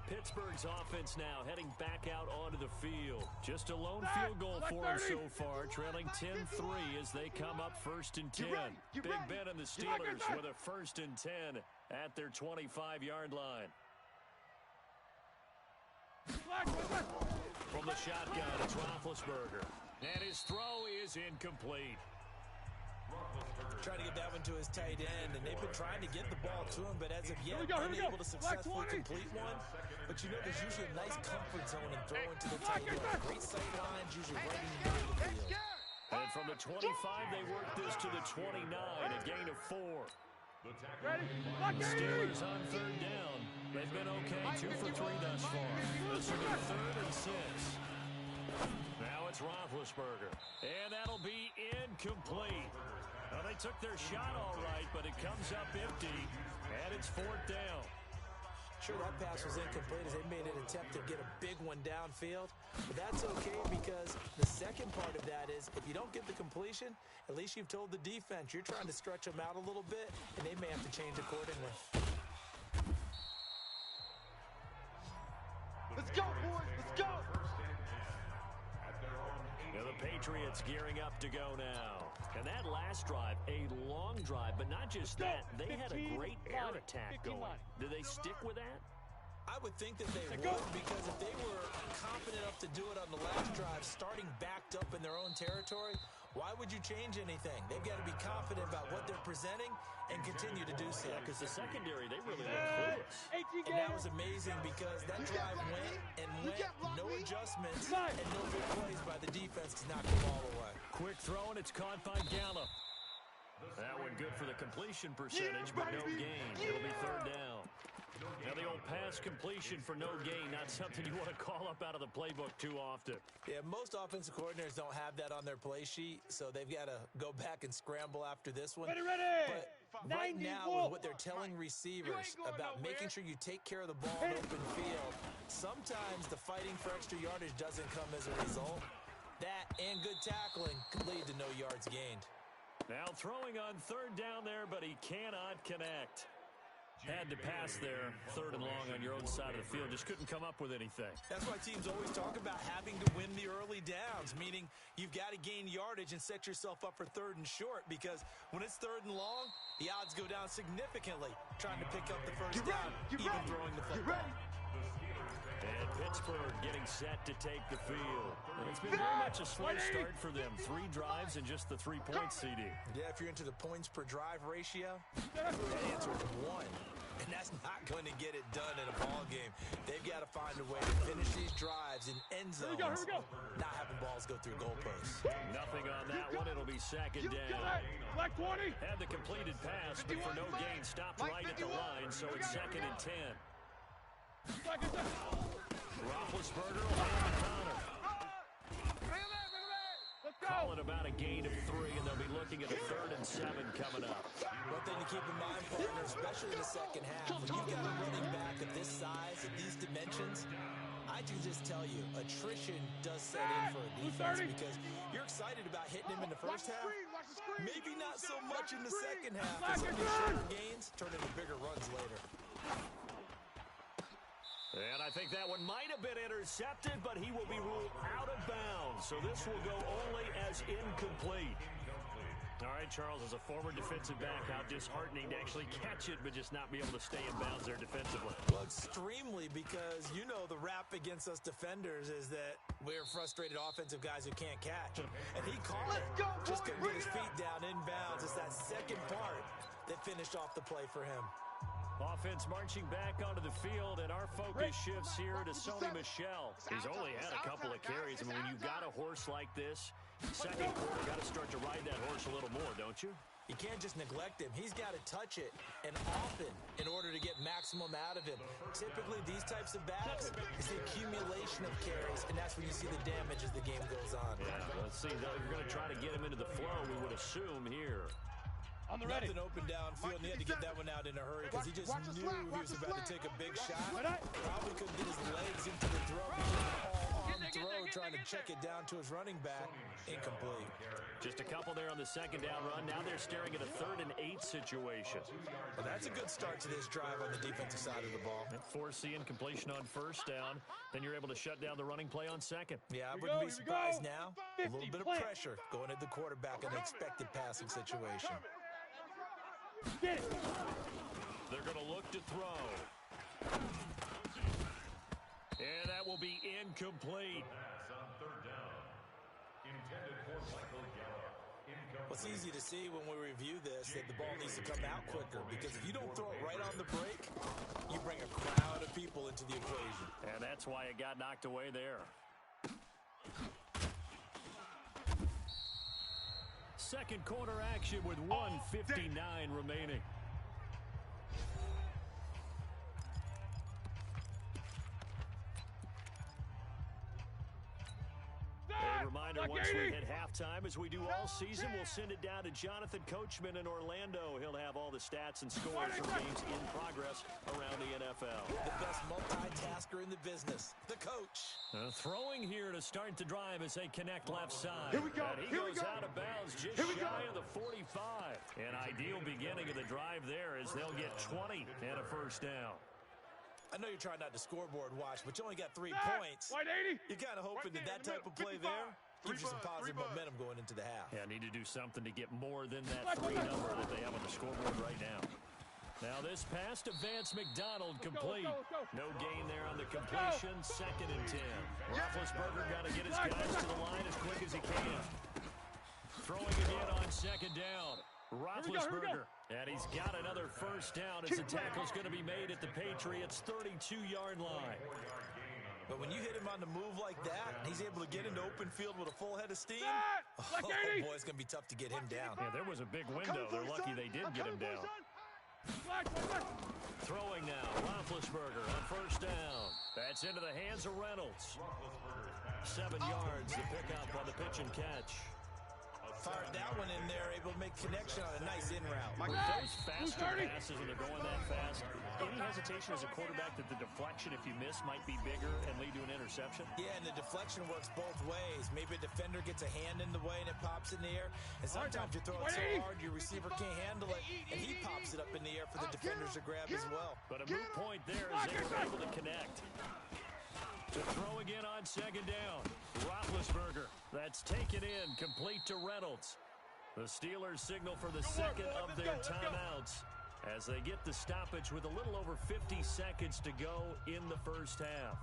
Pittsburgh's offense now heading back out onto the field. Just a lone field goal for them so far, trailing 10-3 as they come up 1st and 10. Big Ben and the Steelers with a 1st and 10 at their 25-yard line. From the shotgun, it's Roethlisberger. And his throw is incomplete. Trying to get that one to his tight end, and they've been trying to get the ball to him, but as of yet, unable to successfully complete one. But you know, there's usually a nice comfort zone in throwing to the tight end. Great sight lines, usually right in the middle of the field. And from the 25, they work this to the 29, a gain of 4. Steelers on 3rd down. They've been okay, 2 for 3 thus far. This will be 3rd and 6. Now it's Roethlisberger, and that'll be incomplete. Well, they took their shot all right, but it comes up empty, and it's 4th down. Sure, that pass was incomplete as they made an attempt to get a big one downfield. But that's okay because the second part of that is if you don't get the completion, at least you've told the defense you're trying to stretch them out a little bit, and they may have to change accordingly. Let's go, boys. Let's go. Now the Patriots gearing up to go now. And that last drive, a long drive, but not just that. They had a great air attack going. Do they stick with that? I would think that they would, because if they were confident enough to do it on the last drive, starting backed up in their own territory, why would you change anything? They've got to be confident about what they're presenting and continue to do so. Yeah, because the secondary, they really look clueless. And that was amazing because that drive went, no adjustments, and no big plays by the defense to knock the ball away. Quick throw, and it's caught by Gallup. That one good for the completion percentage, but no gain. It'll be 3rd down. Now the old pass completion for no gain, not something you want to call up out of the playbook too often. Yeah, most offensive coordinators don't have that on their play sheet, so they've got to go back and scramble after this one. Ready. But right now, with what they're telling receivers about making sure you take care of the ball in open field, sometimes the fighting for extra yardage doesn't come as a result. That and good tackling could lead to no yards gained. Now throwing on 3rd down there, but he cannot connect. Had to pass there, 3rd and long on your own side of the field. Just couldn't come up with anything. That's why teams always talk about having to win the early downs, meaning you've got to gain yardage and set yourself up for 3rd and short, because when it's 3rd and long, the odds go down significantly trying to pick up the first down, even throwing the football. And Pittsburgh getting set to take the field. And it's been very much a slow start for them. 3 drives and just the 3 points, CD. Yeah, if you're into the points per drive ratio, that answer is 1. And that's not going to get it done in a ball game. They've got to find a way to finish these drives in end zones, not having balls go through goalposts. Nothing on that one. It'll be 2nd down. Black 20. Had the completed pass, but for no gain, stopped right at the line, so it's 2nd and 10. Roethlisberger will hand the counter. Calling about a gain of 3, and they'll be looking at a 3rd and 7 coming up. One thing to keep in mind, partner, especially in the second half, when you've got a running back of this size, of these dimensions, I can just tell you, attrition does set in for a defense because you're excited about hitting him in the first half. Maybe not so much in the second half, as some of these shorter gains turn into bigger runs later. And I think that one might have been intercepted, but he will be ruled out of bounds. So this will go only as incomplete. All right, Charles, as a former defensive back, how disheartening to actually catch it, but just not be able to stay in bounds there defensively. Well, extremely, because you know the rap against us defenders is that we're frustrated offensive guys who can't catch. And he caught it. Just couldn't get his feet down in bounds. It's that second part that finished off the play for him. Offense marching back onto the field, and our focus shifts here to Sony Michel. He's only had a couple of carries. I mean, when you've got a horse like this, second quarter, got to start to ride that horse a little more, don't you? You can't just neglect him. He's got to touch it, and often, in order to get maximum out of him. Typically, these types of backs, it's the accumulation of carries, and that's when you see the damage as the game goes on. Yeah, let's see. Though, you're going to try to get him into the flow, we would assume here. On the ready. Nothing open downfield, and he had to get that one out in a hurry because he just knew he was about to take a big shot. Probably couldn't get his legs into the throw because of all-arm throw, trying to check it down to his running back. Incomplete. Just a couple there on the second down run. Now they're staring at a 3rd and 8 situation. Well, that's a good start to this drive on the defensive side of the ball. Force the incompletion on 1st down. Then you're able to shut down the running play on 2nd. Yeah, I wouldn't be surprised now. A little bit of pressure going at the quarterback in an expected passing situation. They're going to look to throw. And that will be incomplete. Well, it's easy to see when we review this that the ball needs to come out quicker, because if you don't throw it right on the break, you bring a crowd of people into the equation. And that's why it got knocked away there. Second quarter action with 1:59 remaining. A reminder, once we hit halftime, as we do all season, we'll send it down to Jonathan Coachman in Orlando. He'll have all the stats and scores from games in progress around the NFL. The best multitasker in the business, the coach. Throwing here to start the drive as they connect left side. Here we go. And he goes out of bounds just shy of the 45. An ideal beginning of the drive there as they'll get 20 and a 1st down. I know you're trying not to scoreboard watch, but you only got 3 points. White 80. You're kind of hoping that type of play there gives you some positive momentum going into the half. Yeah, need to do something to get more than that 3 number that they have on the scoreboard right now. Now this pass to Vance McDonald, complete. No gain there on the completion. 2nd and 10. Roethlisberger got to get his guys to the line as quick as he can. Throwing again on 2nd down. Roethlisberger, and he's got another 1st down as the tackle's going to be made at the Patriots' 32-yard line. But when you hit him on the move like that, he's able to get into open field with a full head of steam. Oh, boy, it's going to be tough to get him down. Yeah, there was a big window. They're lucky they did get him down. Throwing now, Roethlisberger on 1st down. That's into the hands of Reynolds. 7 yards to pick up on the pitch and catch. Fired that one in there, able to make connection on a nice in route. With those faster passes when they're going that fast, any hesitation as a quarterback that the deflection, if you miss, might be bigger and lead to an interception? Yeah, and the deflection works both ways. Maybe a defender gets a hand in the way and it pops in the air. And sometimes you throw it so hard your receiver can't handle it, and he pops it up in the air for the defenders to grab as well. But a moot point there as they were able to connect. To throw again on 2nd down. Roethlisberger. That's taken in, complete to Reynolds. The Steelers signal for the 2nd of their timeouts as they get the stoppage with a little over 50 seconds to go in the 1st half.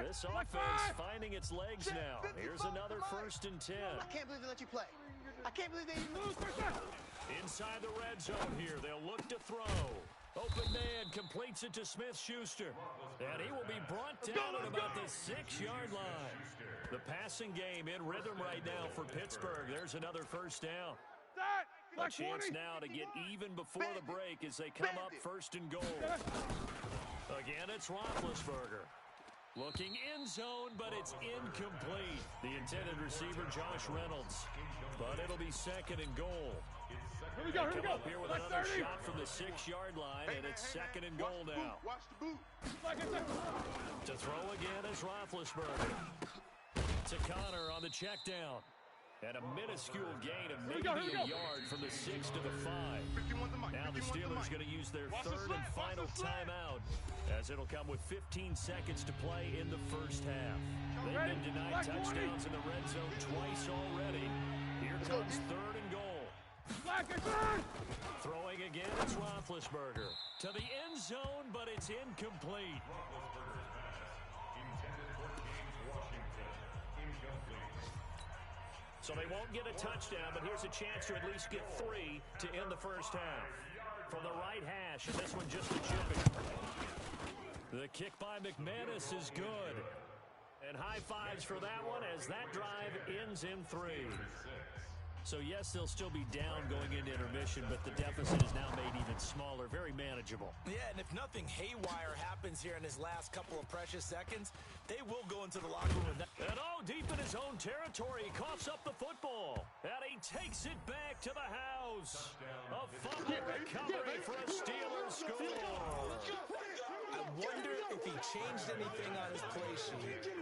This offense finding its legs now. Here's another 1st and 10. I can't believe they let you play. I can't believe they even lose. Inside the red zone here, they'll look to throw. Open man completes it to Smith-Schuster. And he will be brought down at about the 6-yard line. The passing game in rhythm right now for Pittsburgh. There's another 1st down. A chance now to get even before the break as they come up 1st and goal. Again, it's Roethlisberger. Looking in zone, but it's incomplete. The intended receiver, Josh Reynolds. But it'll be 2nd and goal. Here we go, here we go. Up here with another shot from the 6-yard line, and it's 2nd and goal now. Watch the boot. To throw again is Roethlisberger. To Connor on the check down. And a minuscule gain of maybe a yard from the 6 to the 5. Now the Steelers going to use their 3rd and final timeout, as it'll come with 15 seconds to play in the 1st half. They've been denied touchdowns in the red zone twice already. Here comes 3rd and goal. Throwing again, it's Roethlisberger. To the end zone, but it's incomplete. So they won't get a touchdown, but here's a chance to at least get 3 to end the 1st half. From the right hash, and this one just a chipping. The kick by McManus is good. And high fives for that one as that drive ends in 3. So, yes, they'll still be down going into intermission, but the deficit is now made even smaller, very manageable. Yeah, and if nothing haywire happens here in his last couple of precious seconds, they will go into the locker room. And deep in his own territory, he coughs up the football. And he takes it back to the house. A fumble recovery for a Steelers score. I wonder if he changed anything on his play sheet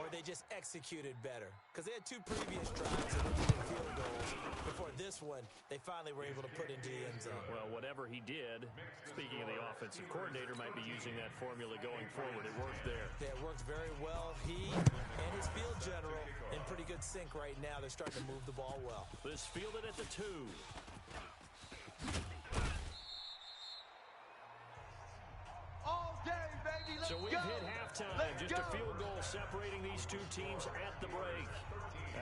or they just executed better. Because they had two previous drives that ended in field goals. Before this one, they finally were able to put into the end zone. Well, whatever he did, speaking of the offensive coordinator, might be using that formula going forward. It worked there. Yeah, it worked very well. He and his field general in pretty good sync right now. They're starting to move the ball well. This fielded at the 2. All day, baby. Let's So we've go. hit halftime. Just a field goal separating these two teams at the break.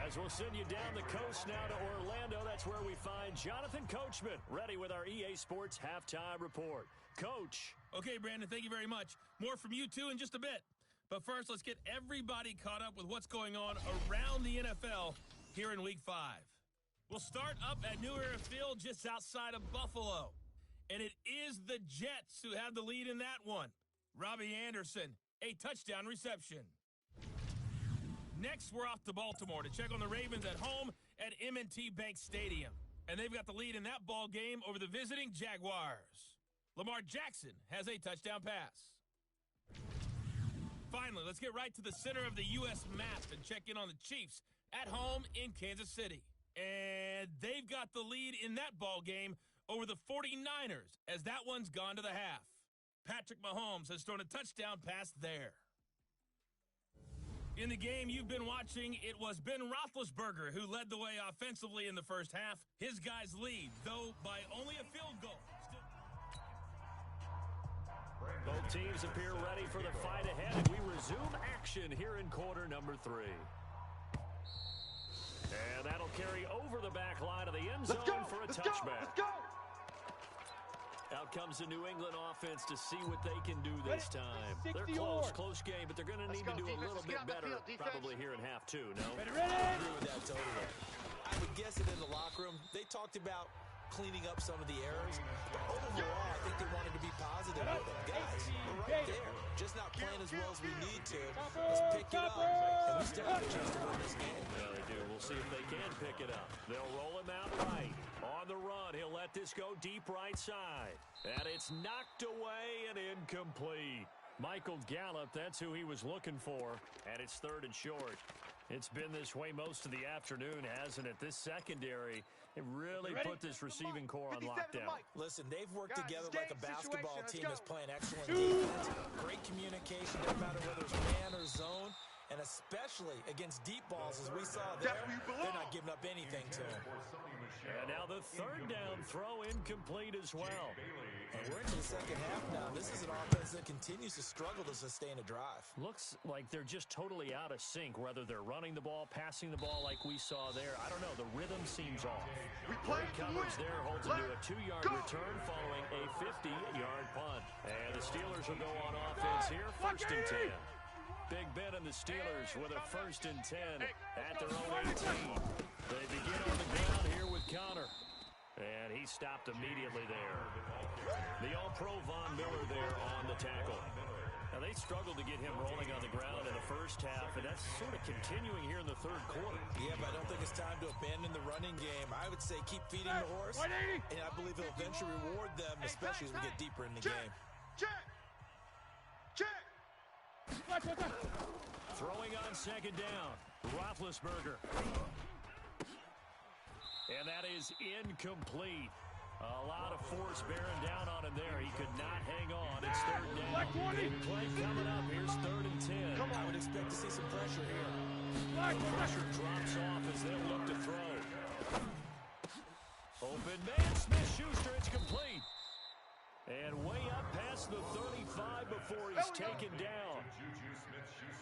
As we'll send you down the coast now to Orlando, that's where we find Jonathan Coachman, ready with our EA Sports Halftime Report. Coach. Okay, Brandon, thank you very much. More from you two in just a bit. But first, let's get everybody caught up with what's going on around the NFL here in Week 5. We'll start up at New Era Field just outside of Buffalo. And it is the Jets who have the lead in that one. Robbie Anderson, a touchdown reception. Next, we're off to Baltimore to check on the Ravens at home at M&T Bank Stadium. And they've got the lead in that ball game over the visiting Jaguars. Lamar Jackson has a touchdown pass. Finally, let's get right to the center of the U.S. map and check in on the Chiefs at home in Kansas City. And they've got the lead in that ball game over the 49ers as that one's gone to the half. Patrick Mahomes has thrown a touchdown pass there. In the game you've been watching, it was Ben Roethlisberger who led the way offensively in the first half. His guys lead, though by only a field goal. Both teams appear ready for the fight ahead, and we resume action here in quarter number 3. And that'll carry over the back line of the end zone for a touchback. Let's go. Out comes the New England offense to see what they can do this time. They're close game, but they're going to need to do a little bit better probably here in half 2, no? I agree with that totally. I would guess that in the locker room, they talked about cleaning up some of the errors. But overall, I think they wanted to be positive with them. Guys, we're right there. Just not playing as well as we need to. Let's pick it up. And we still have a chance to win this game. Yeah, they do. We'll see if they can pick it up. They'll roll him out right. On the run, he'll let this go deep right side. And it's knocked away and incomplete. Michael Gallup, that's who he was looking for. And it's 3rd and short. It's been this way most of the afternoon, hasn't it? This secondary, it really put this receiving core on lockdown. Listen, they've worked together like a basketball team that's playing excellent defense. Great communication, no matter whether it's man or zone. And especially against deep balls, as we saw there, they're not giving up anything to him. And now the 3rd down throw incomplete as well. And we're into the second half now. This is an offense that continues to struggle to sustain a drive. Looks like they're just totally out of sync, whether they're running the ball, passing the ball like we saw there. I don't know. The rhythm seems off. Great coverage there, holds him to a 2-yard return following a 50-yard punt. And the Steelers will go on offense here, 1st and 10. Big Ben and the Steelers with a 1st and 10 at their own 18. They begin on the ground here with Connor. And he stopped immediately there. The All-Pro Von Miller there on the tackle. Now, they struggled to get him rolling on the ground in the first half, and that's sort of continuing here in the 3rd quarter. Yeah, but I don't think it's time to abandon the running game. I would say keep feeding the horse, and I believe it'll eventually reward them, especially as we get deeper in the game. Check. Throwing on 2nd down, Roethlisberger. And that is incomplete. A lot of force bearing down on him there. He could not hang on. It's 3rd down. Big play coming up. Here's 3rd and 10. I would expect to see some pressure here. The pressure drops off as they'll look to throw. Open man, Smith-Schuster. It's complete. And way up past the 35 before he's taken down.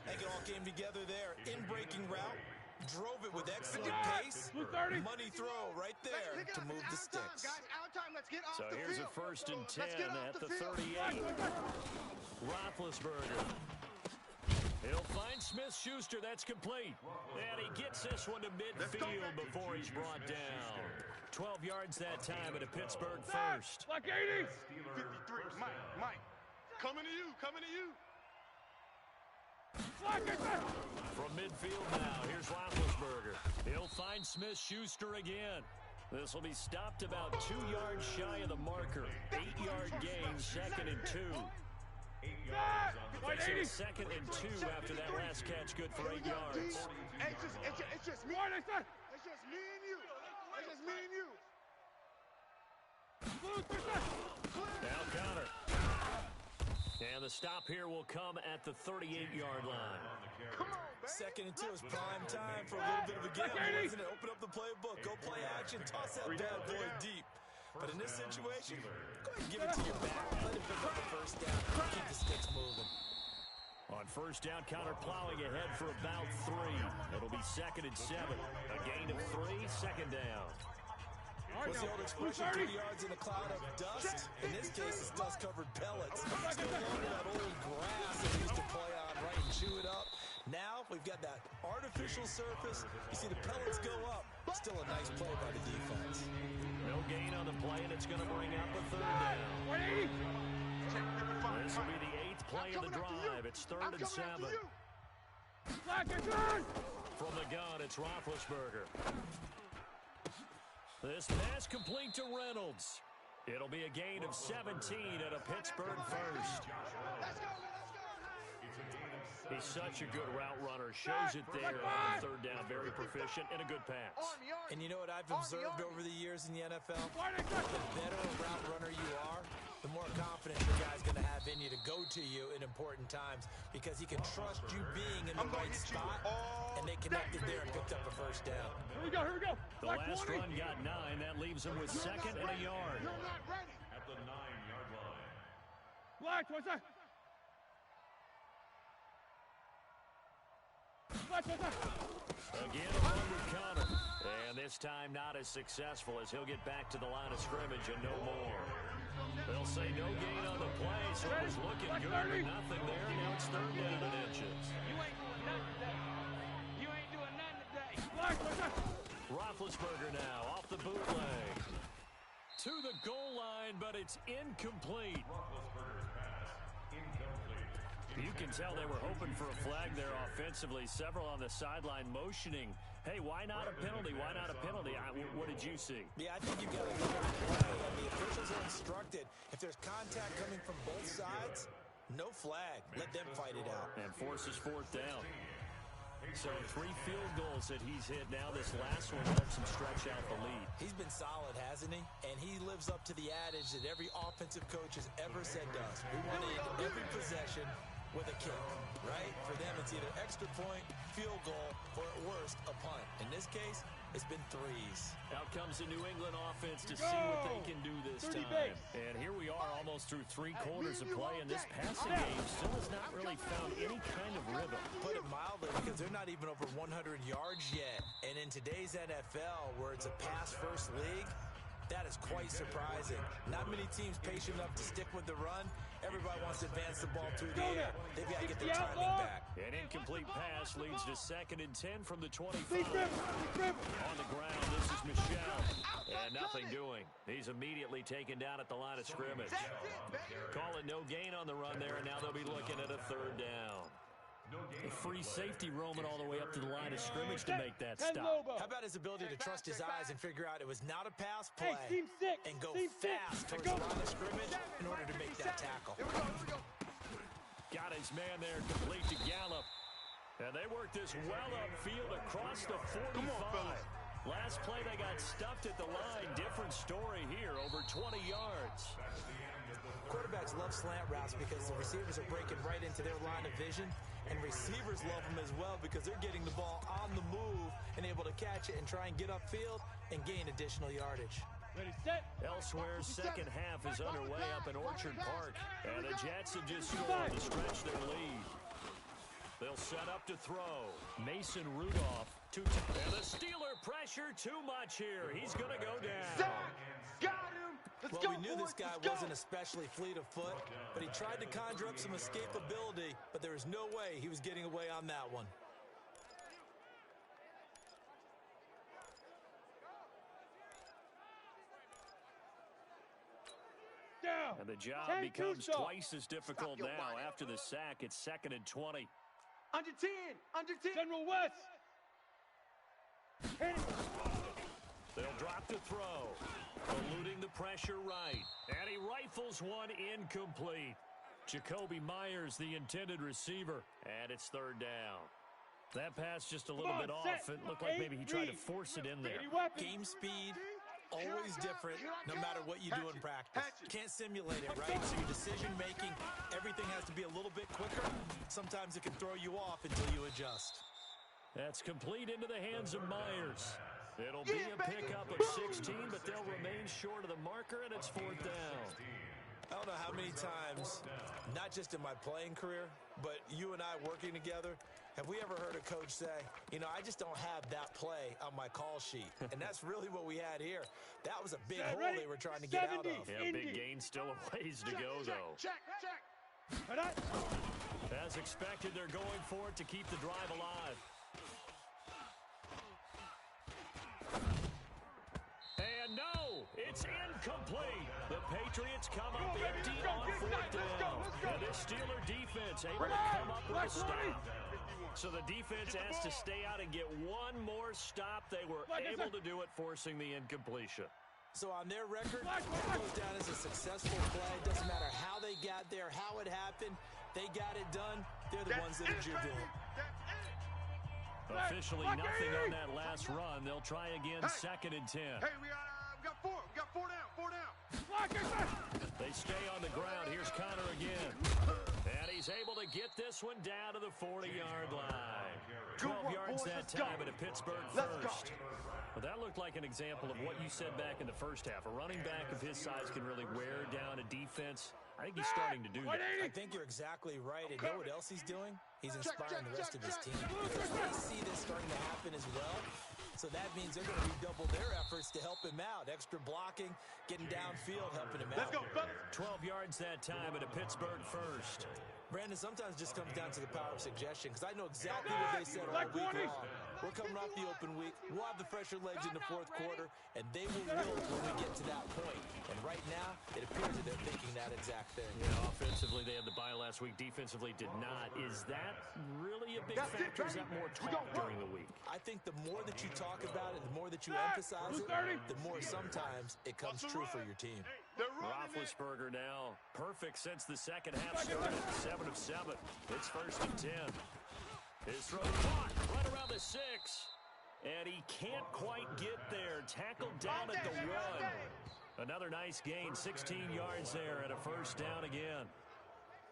I think it all came together there. In-breaking route. Drove it with excellent pace. Money throw right there to move the sticks. So here's a 1st and 10 at the 38. Roethlisberger. He'll find Smith-Schuster. That's complete. And he gets this one to midfield before he's brought down. 12 yards that time at a Pittsburgh first. Like 80. 53. Mike. Coming to you. From midfield now, here's Roethlisberger. He'll find Smith-Schuster again. This will be stopped about 2 yards shy of the marker. 8-yard gain, 2nd and 2. Facing a 2nd and 2 after that last catch, good for 8 yards. It's just me. It's just me and you. Now Connor. And the stop here will come at the 38-yard line. Come on, 2nd and 2 is prime time for a little bit of a gamble, isn't it? Open up the playbook, go play action, toss that bad boy deep. But in this situation, go ahead and give it to your back. Let him pick up the first down. Keep the sticks moving. On first down, Connor plowing ahead for about 3. It'll be 2nd and 7. A gain of 3, 2nd down. What's the old expression? 3 yards in a cloud of dust. In this case, it's dust-covered pellets. It's no longer that old grass that we used to play on, right, and chew it up. Now, we've got that artificial surface. You see the pellets go up. Still a nice play by the defense. No gain on the play, and it's going to bring up a 3rd down. This will be the 8th play of the drive. It's 3rd and 7. From the gun, it's Roethlisberger. This pass complete to Reynolds. It'll be a gain of 17 at a Pittsburgh first. He's such a good route runner. Shows it there on 3rd down. Very proficient and a good pass. And you know what I've observed over the years in the NFL? The better a route runner you are, the more confidence the guy's going to have in you to go to you in important times because he can trust you being in the right spot, and they connected there and picked up a first down. Here we go. The last run got 9. That leaves him with 2nd and a yard. You're not ready. At the 9-yard line. Black, what's that? Again, a run with Connor. And this time not as successful as he'll get back to the line of scrimmage and no more. They'll say no gain on the play, so it was looking good, but nothing there. Now it's 3rd down and inches. You ain't doing nothing today. Black, what's that? Roethlisberger now off the bootleg. To the goal line, but it's incomplete. Roethlisberger's pass, incomplete. You can tell they were hoping for a flag there offensively. Several on the sideline motioning, hey, why not a penalty? Why not a penalty? What did you see? Yeah, I think you've got to look at the play. And the officials are instructed, if there's contact coming from both sides, no flag. Let them fight it out. And forces 4th down. So 3 field goals that he's hit. Now this last one helps him stretch out the lead. He's been solid, hasn't he? And he lives up to the adage that every offensive coach has ever said to us. We want to end every possession with a kick, right? For them, it's either extra point, field goal, or at worst, a punt. In this case, it's been 3s. Out comes the New England offense to see what they can do this time. And here we are almost through 3 quarters of play, and this passing game still has not really found any kind of rhythm. Put it mildly, because they're not even over 100 yards yet. And in today's NFL, where it's a pass-first league, that is quite surprising. Not many teams patient enough to stick with the run. Everybody wants to advance the ball through the air. They've got to get their timing back. An incomplete pass leads to 2nd and 10 from the 25. On the ground, this is Michel. And nothing doing. He's immediately taken down at the line of scrimmage. Call it no gain on the run there, and now they'll be looking at a 3rd down. A free safety roaming all the way up to the line of scrimmage to make that stop. How about his ability to trust his eyes and figure out it was not a pass play and go fast towards the line of scrimmage in order to make that tackle. Got his man there complete to Gallup. And they worked this well upfield across the 45. Last play they got stuffed at the line. Different story here, over 20 yards. Quarterbacks love slant routes because the receivers are breaking right into their line of vision, and receivers love them as well because they're getting the ball on the move and able to catch it and try and get upfield and gain additional yardage. Ready, set. Elsewhere, second half is underway up in Orchard Park, and the Jets have just scored to stretch their lead. They'll set up to throw. Mason Rudolph. And the Steeler pressure too much here. He's going to go down. Got him. Well, we knew this guy wasn't especially fleet of foot, but he tried to conjure up some escapability, but there was no way he was getting away on that one. And the job becomes twice as difficult now. After the sack, it's 2nd and 20. Under 10. Under 10. General West. They'll drop to throw. Eluding the pressure right. And he rifles one incomplete. Jacoby Myers, the intended receiver. And it's 3rd down. That pass just a little bit off. It looked like maybe he tried to force it in there. Game speed, always different, no matter what you do in practice. You can't simulate it, right? So your decision-making, everything has to be a little bit quicker. Sometimes it can throw you off until you adjust. That's complete into the hands of Myers. It'll be a pickup of 16, but they'll remain short of the marker, and it's 4th down. I don't know how many times, not just in my playing career, but you and I working together, have we ever heard a coach say, you know, I just don't have that play on my call sheet. And that's really what we had here. That was a big hole they were trying to get out of. Yeah, big gain, still a ways to go, though. Check. As expected, they're going for it to keep the drive alive. And no, it's incomplete. The Patriots come up empty on 4th down. And this Steeler defense able to come up with a stop. So the defense has to stay out and get one more stop. They were able to do it, forcing the incompletion. So on their record, it goes down as a successful play. Doesn't matter how they got there, how it happened. They got it done. They're the ones that are jubilant. Officially nothing on that last run. They'll try again, 2nd and 10. Hey, we got 4. We got 4 down. 4 down. They stay on the ground. Here's Connor again. And he's able to get this one down to the 40-yard line. 12 yards that time at a Pittsburgh first. Well, that looked like an example of what you said back in the first half. A running back of his size can really wear down a defense. I think he's starting to do that. I think you're exactly right. And you know what else he's doing? He's inspiring the rest of his team. Because they see this starting to happen as well. So that means they're going to redouble their efforts to help him out. Extra blocking, getting downfield, helping him out. Let's go, fellas. 12 yards that time at a Pittsburgh first. Brandon, sometimes it just comes down to the power of suggestion, because I know exactly what they said all week long. We're coming off the open week. We'll have the fresher legs in the 4th quarter, and they will will when we get to that point. And right now, it appears that they're thinking that exact thing. Yeah, offensively, they had the bye last week. Defensively, did not. Is that really a big factor? Is that more talk during the week? I think the more that you talk about it, the more that you emphasize it, the more sometimes it comes true for your team. Roethlisberger now perfect since the second half started. 7 of 7. It's 1st and 10. His throw caught right around the 6. And he can't quite get there. Tackled down at the 1. Another nice gain. 16 yards there at a 1st down again.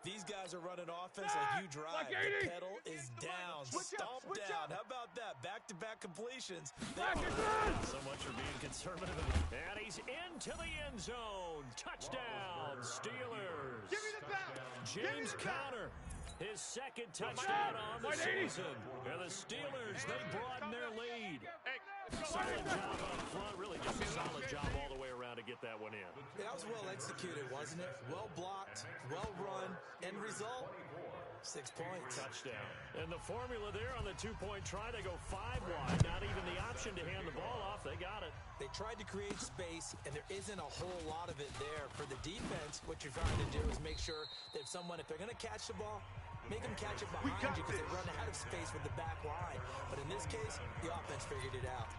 These guys are running offense like you drive. The pedal is down. Stomp down. How about that? Back-to-back completions. So much for being conservative. And he's into the end zone. Touchdown, Steelers. Give me the ball. James Conner, his 2nd touchdown on the season. And the Steelers, they broaden their lead. Solid job up front. Really just a solid job all the way around to get that one in. That was well executed, wasn't it? Well blocked, well run. End result, 6 points. Touchdown. And the formula there on the 2-point try, they go 5 wide. Not even the option to hand the ball off. They got it. They tried to create space, and there isn't a whole lot of it there. For the defense, what you're trying to do is make sure that if they're going to catch the ball, make them catch it behind you because they run out of space with the back line. But in this case, the offense figured it out.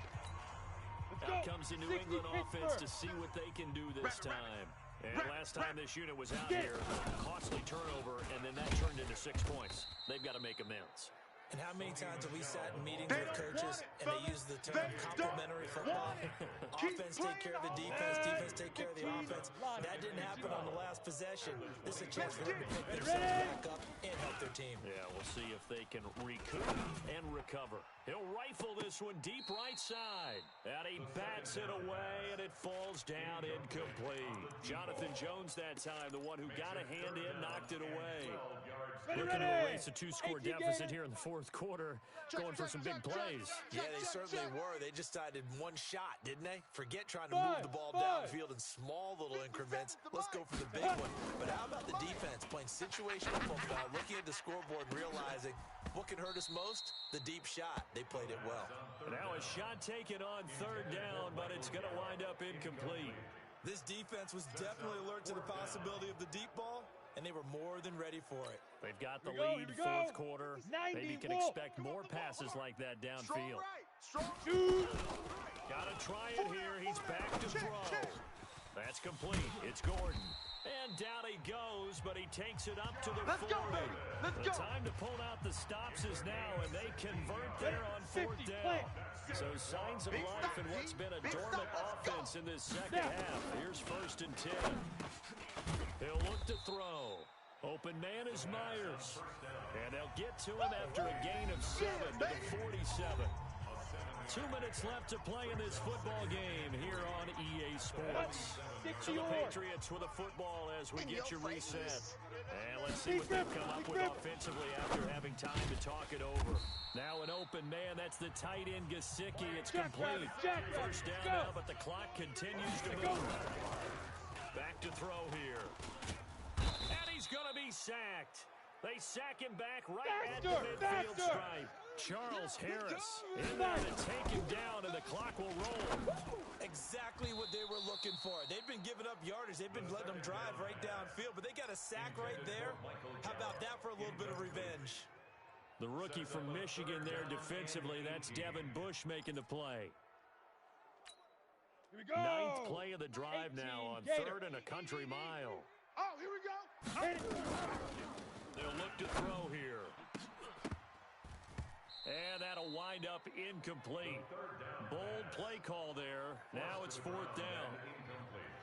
Out comes the New England offense to see what they can do this time. And last time this unit was out here, costly turnover, and then that turned into 6 points. They've got to make amends. And how many times have we sat in meetings with coaches and they use the term complementary football? Offense take care of the defense take care of the offense. That didn't happen on the last possession. This is a chance for them to pick themselves back up and help their team. Yeah, we'll see if they can recoup and recover. He'll rifle this one deep right side. And he bats it away, and it falls down incomplete. Jonathan Jones that time, the one who got a hand in, knocked it away. Looking to erase a 2-score deficit here in the 4th quarter, going for some big plays. Yeah, they certainly were. They just decided one shot, didn't they? Forget trying to move the ball downfield in small little increments. Let's go for the big one. But how about the defense playing situational football, looking at the scoreboard and realizing what can hurt us most? The deep shot. They played it well. Now a shot taken on third down, but it's going to wind up incomplete. This defense was definitely alert to the possibility of the deep ball, and they were more than ready for it. They've got the lead, fourth quarter. Maybe you can expect more passes like that downfield. Got to try it here. He's back to throw. That's complete. It's Gordon. And down he goes, but he takes it up to the 40. The time to pull out the stops is now, and they convert there on fourth down. So signs of life in what's been a dormant offense in this second half. Here's 1st and 10. He'll look to throw. Open man is Myers. And they'll get to him after a gain of 7 to the 47. 2 minutes left to play in this football game here on EA Sports. So the Patriots with a football as we get you reset. And let's see what they've come up with offensively after having time to talk it over. Now an open man, that's the tight end Gesicki. It's complete. First down now, but the clock continues to move. Back to throw here. And he's going to be sacked. They sack him back right at the midfield stripe. Charles Harris in there to take him down, and the clock will roll. Exactly what they were looking for. They've been giving up yardage. They've been letting them drive right downfield, but they got a sack right there. How about that for a little bit of revenge? The rookie from Michigan there defensively. That's Devin Bush making the play. Here we go. 9th play of the drive now on 3rd and a country mile. Oh, here we go. They'll look to throw here. And that'll wind up incomplete. Bold play call there. Now it's 4th down.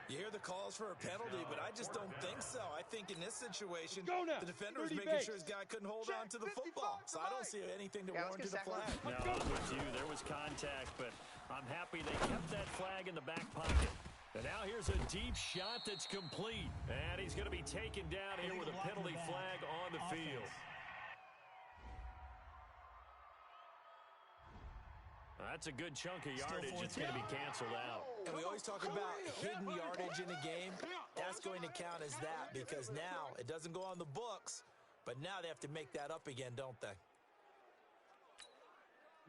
You hear the calls for a penalty, but I just don't think so. I think in this situation, the defender was making sure his guy couldn't hold on to the football. So I don't see anything to warrant a flag. No, I'm with you. There was contact, but I'm happy they kept that flag in the back pocket. And now here's a deep shot that's complete. And he's going to be taken down here with a penalty flag on the field. That's a good chunk of yardage. It's going to be canceled out. And we always talk about hidden yardage in a game. That's going to count as that because now it doesn't go on the books, but now they have to make that up again, don't they?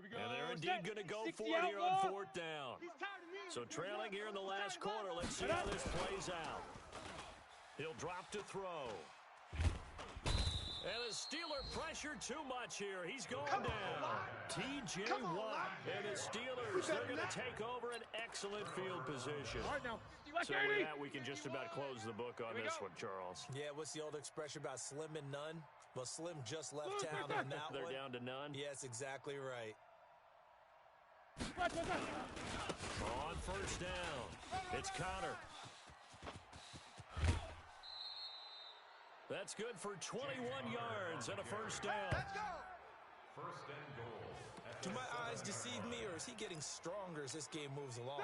And they're indeed going to go for it here on 4th down. So trailing here in the last quarter. Let's see how this plays out. He'll drop to throw. And the Steeler pressure too much here. He's going down. T.J. Watt and the Steelers, they're going to take over an excellent field position. All right, now. So with that, we can just about close the book on this one, Charles. Yeah, what's the old expression about slim and none? Well, Slim just left town on that one. They're down to none? Yes, exactly right. On 1st down, it's Connor. That's good for 21 yards and a 1st down. Let's go. 1st and goal. Do my eyes deceive me, or is he getting stronger as this game moves along?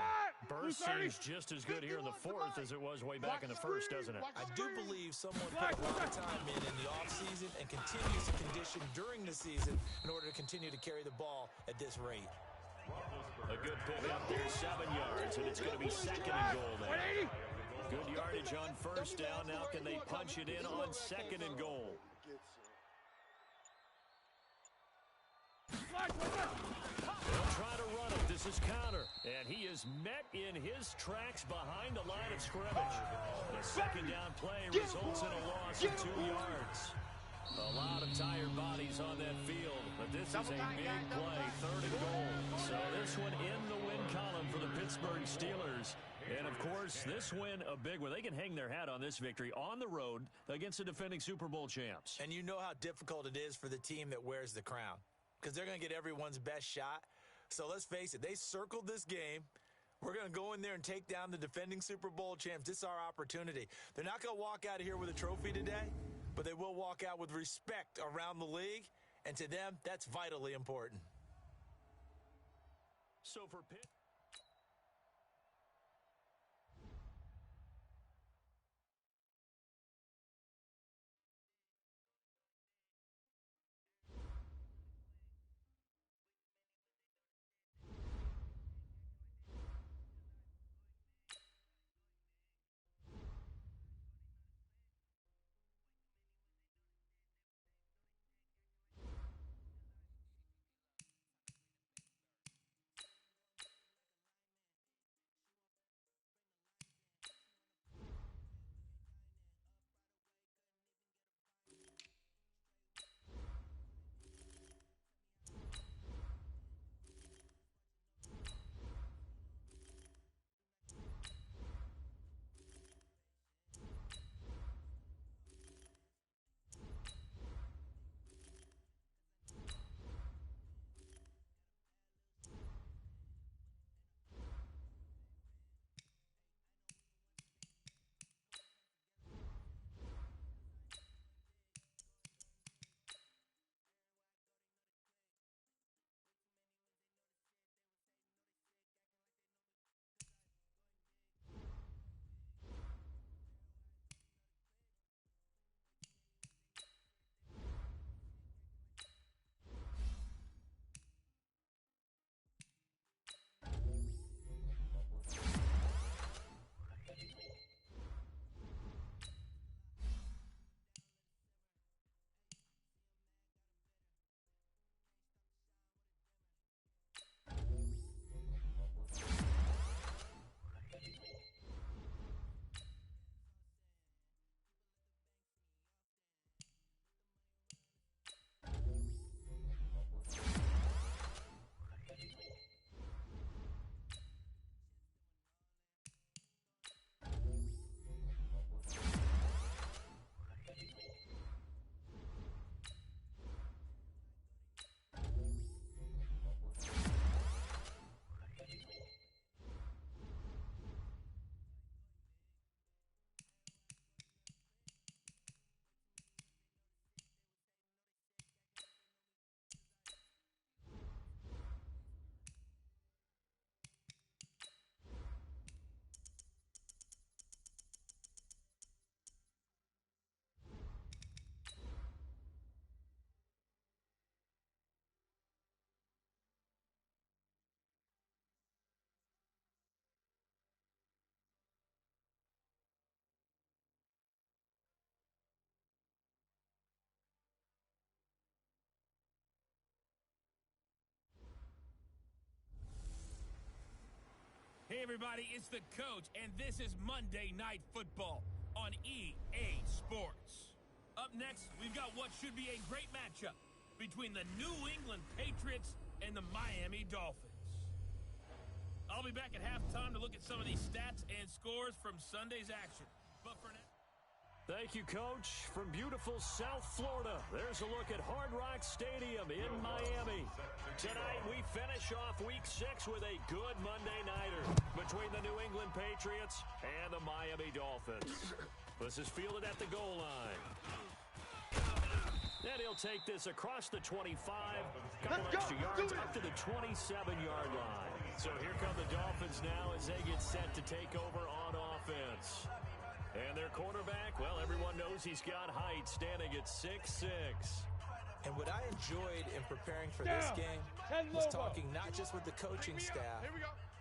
Burst seems just as good here in the 4th as it was way back in the 1st, doesn't it? I do believe someone put a lot of time in the offseason and continues to condition during the season in order to continue to carry the ball at this rate. A good pick up there, 7 yards, and it's going to be 2nd and goal there. Good yardage on 1st down. Now can they punch it in on 2nd and goal? They'll try to run it. This is Connor. And he is met in his tracks behind the line of scrimmage. The 2nd down play results in a loss of 2 yards. A lot of tired bodies on that field, but this is a big play, 3rd and goal. So this one in the win column for the Pittsburgh Steelers. And, of course, this win a big one. They can hang their hat on this victory on the road against the defending Super Bowl champs. And you know how difficult it is for the team that wears the crown because they're going to get everyone's best shot. So let's face it, they circled this game. We're going to go in there and take down the defending Super Bowl champs. This is our opportunity. They're not going to walk out of here with a trophy today, but they will walk out with respect around the league. And to them, that's vitally important. So for Pitt. everybody, it's the coach, and this is Monday Night Football on EA Sports. Up next, we've got what should be a great matchup between the New England Patriots and the Miami Dolphins. I'll be back at halftime to look at some of these stats and scores from Sunday's action. But for now... Thank you, Coach. From beautiful South Florida, there's a look at Hard Rock Stadium in Miami. Tonight, we finish off Week 6 with a good Monday nighter between the New England Patriots and the Miami Dolphins. This is fielded at the goal line. And he'll take this across the 25, couple extra yards up to the 27-yard line. So here come the Dolphins now as they get set to take over on offense. And their quarterback, well, everyone knows he's got height, standing at 6'6". And what I enjoyed in preparing for this game was talking not just with the coaching staff,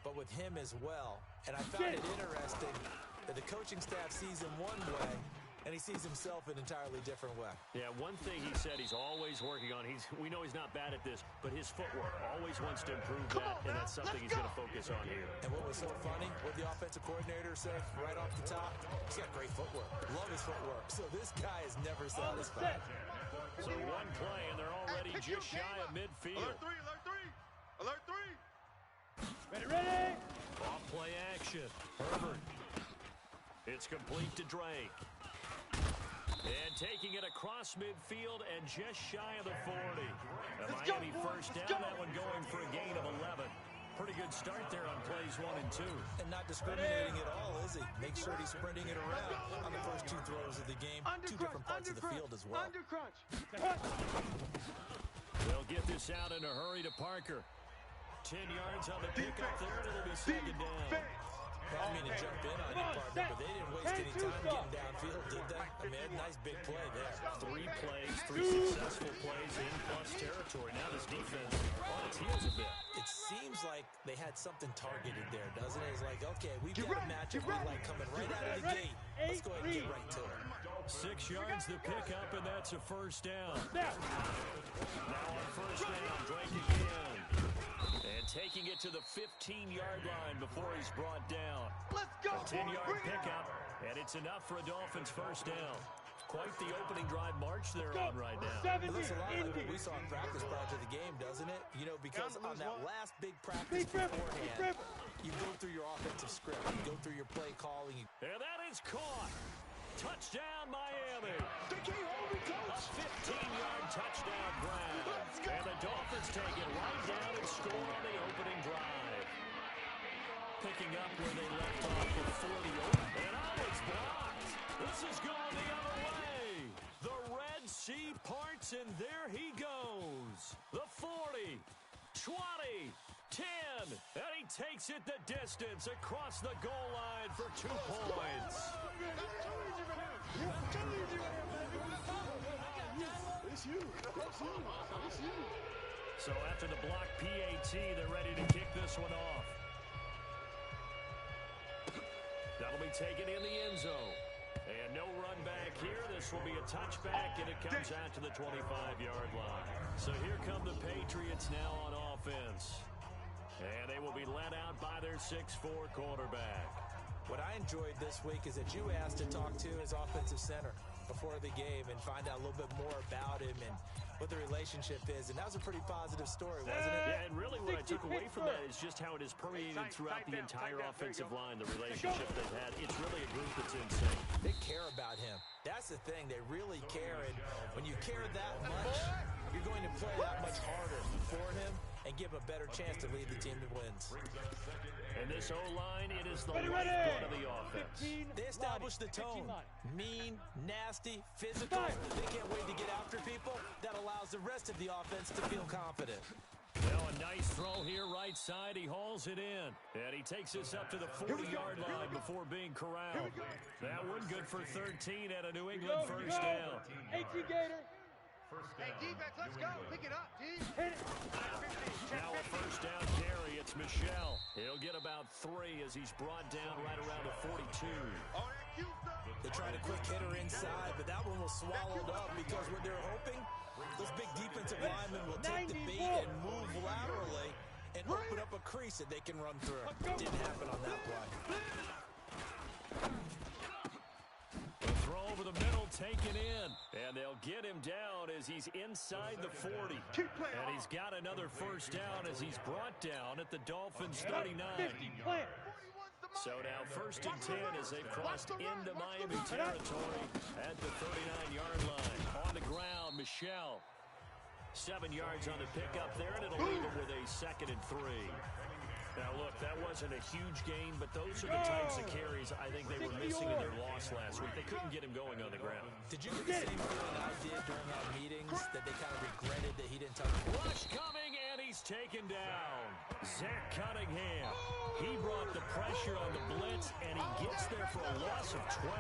but with him as well. And I found it interesting that the coaching staff sees him one way, and he sees himself an entirely different way. Yeah, one thing he said he's always working on, we know he's not bad at this, but his footwork, always wants to improve that, and that's something he's going to focus on here. And what was so funny, what the offensive coordinator said right off the top, he's got great footwork. Love his footwork. So this guy is never satisfied. So one play, and they're already just shy of midfield. Alert three. Alert three. Ready. Off play action. Herbert. It's complete to Drake. And taking it across midfield and just shy of the 40. The Miami first down, that one going for a gain of 11. Pretty good start there on plays 1 and 2. And not discriminating at all, is he? Make sure he's sprinting it around on the first 2 throws of the game. 2 different parts of the field as well. They'll get this out in a hurry to Parker. 10 yards on the pickup there, and it'll be second down. I mean to jump in on you, partner, but they didn't waste any time getting downfield, did they? I mean, nice big play there. 3 plays, 3 successful plays in plus territory. Now this defense on its heels a bit. It seems like they had something targeted there, doesn't it? It's like, okay, we've got a matchup we like coming right out of the gate. Let's go ahead and get right to it. 6 yards the pickup, and that's a first down. Now on first down, Drake again. And taking it to the 15-yard line before he's brought down. Let's go. A 10-yard pickup, and it's enough for a Dolphins first down. Quite the opening drive march they're on right now. It looks a lot like what we saw in practice prior to the game, doesn't it? You know, because on that last big practice beforehand, you go through your offensive script, you go through your play calling. And that is caught. Touchdown, Miami. They can't hold me, A coach. 15-yard touchdown grab. And the Dolphins take it right down and score on the opening drive. Picking up where they left off before the open. And it's blocked. This is going the other way. The Red Sea parts, and there he goes. The 40, 20, 10, and he takes it the distance across the goal line for 2 points. It's you. So after the block PAT, they're ready to kick this one off. That'll be taken in the end zone. And no run back here. This will be a touchback, and it comes out to the 25-yard line. So here come the Patriots now on offense. And they will be led out by their 6'4 quarterback. What I enjoyed this week is that you asked to talk to his offensive center before the game and find out a little bit more about him and what the relationship is. And that was a pretty positive story, wasn't it? Yeah, and really what I took away from that is just how it is permeated throughout the entire offensive line, the relationship they've had. It's really a group that's in sync. They care about him. That's the thing. They really care. And when you care that much, you're going to play that much harder for him and give him a better chance to lead the team that wins. And this O-line, it is the lifeblood of the offense. They establish the tone. Mean, nasty, physical. They can't wait to get after people. That allows the rest of the offense to feel confident. Now a nice throw here right side. He hauls it in. And he takes this up to the 40-yard line before being corralled. That one good for 13 at a New England first down. Gator. Hey, defense, let's go. Pick it up, D. Hit it. Now a first down carry. It's Michelle. He'll get about 3 as he's brought down right around the 42. Oh, that cute stuff. They tried a quick hitter inside, but that one was swallowed up because what they're hoping, those big defensive linemen will take the bait and move laterally and open up a crease that they can run through. Didn't happen on that play. The throw over the middle, taken in. And they'll get him down as he's inside the 40. And he's got another first down as he's brought down at the Dolphins' 39. So now 1st and 10 as they've crossed into Miami territory at the 39-yard line. On the ground, Michelle. 7 yards on the pickup there, and it'll leave him with a 2nd and 3. Now, look, that wasn't a huge gain, but those are the types of carries I think they were missing in their loss last week. They couldn't get him going on the ground. Did you get the same feeling I did during our meetings, that they kind of regretted that he didn't touch the ball? Rush coming, and he's taken down. Zach Cunningham. He brought the pressure on the blitz, and he gets there for a loss of 12.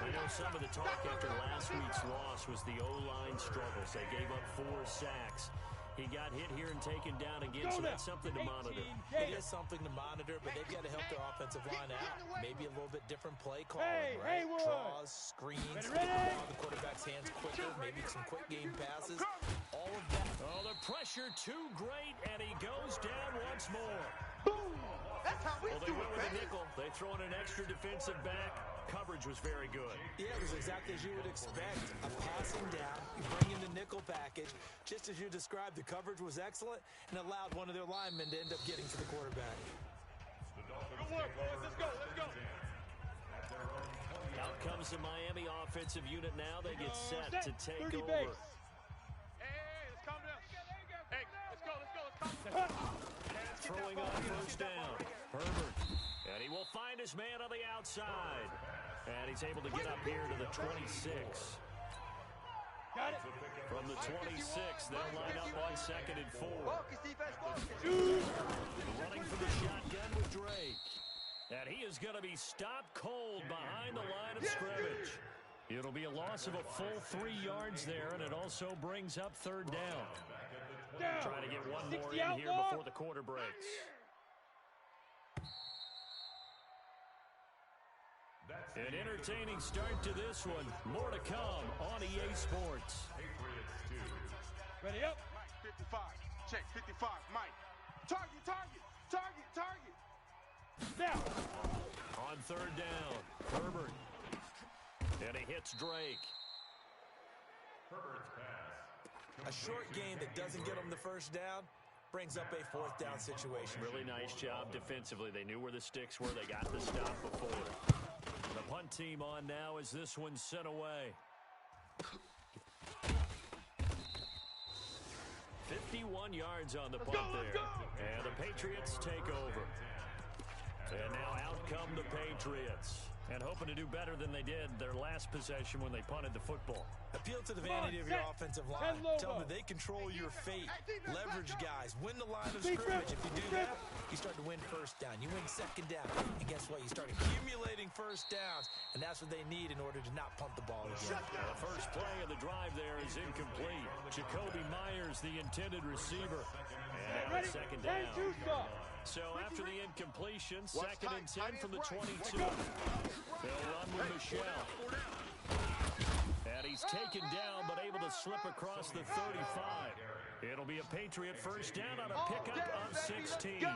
I know some of the talk after last week's loss was the O-line struggles. They gave up 4 sacks. He got hit here and taken down again, so that's something to monitor. It is something to monitor, but they've got to help their offensive line out. Maybe a little bit different play calling, right? Draws, screens, get the ball in the quarterback's hands quicker, maybe some quick game passes. All of that. Oh, the pressure too great, and he goes down once more. Boom! That's how we Well, they do went it, with a baby. nickel. They throw in an extra defensive back. Coverage was very good. Yeah, it was exactly as you would expect. A passing down, you bring in the nickel package. Just as you described, the coverage was excellent and allowed one of their linemen to end up getting to the quarterback. Good work, boys. Let's go. Let's go. Out comes the Miami offensive unit now. They get set to take over. Hey, let's calm down. Hey, let's go. Let's calm down. Throwing on 1st down. Herbert. And he will find his man on the outside. And he's able to get up here to the 26. Got it. From the 26, they'll line up on 2nd and 4. Focus, defense, focus. Running for the shotgun with Drake. And he is going to be stopped cold behind the line of scrimmage. It'll be a loss of a full 3 yards there, and it also brings up 3rd down. Trying to get one more in here before the quarter breaks. An entertaining start to this one. More to come on EA Sports. Ready up. Mike, 55. Check, 55. Mike. Target, target, target, target. Now. On 3rd down, Herbert. And he hits Drake. A short game that doesn't get them the 1st down brings up a 4th down situation. Really nice job defensively. They knew where the sticks were. They got the stop before. The punt team on now as this one's sent away. 51 yards on the punt there. And the Patriots take over. And now out come the Patriots. And hoping to do better than they did their last possession when they punted the football. Appeal to the vanity of your offensive line. Tell them that they control your fate. Leverage guys. Win the line of scrimmage. If you do that, you start to win 1st down. You win 2nd down. And guess what? You start accumulating 1st downs. And that's what they need in order to not punt the ball again. The first play of the drive there is incomplete. Jacoby Myers, the intended receiver. And now 2nd down. So after the incompletion, 2nd and 10 from the 22. They'll run with Michelle. And he's taken down, but able to slip across the 35. It'll be a Patriot 1st down on a pickup of 16.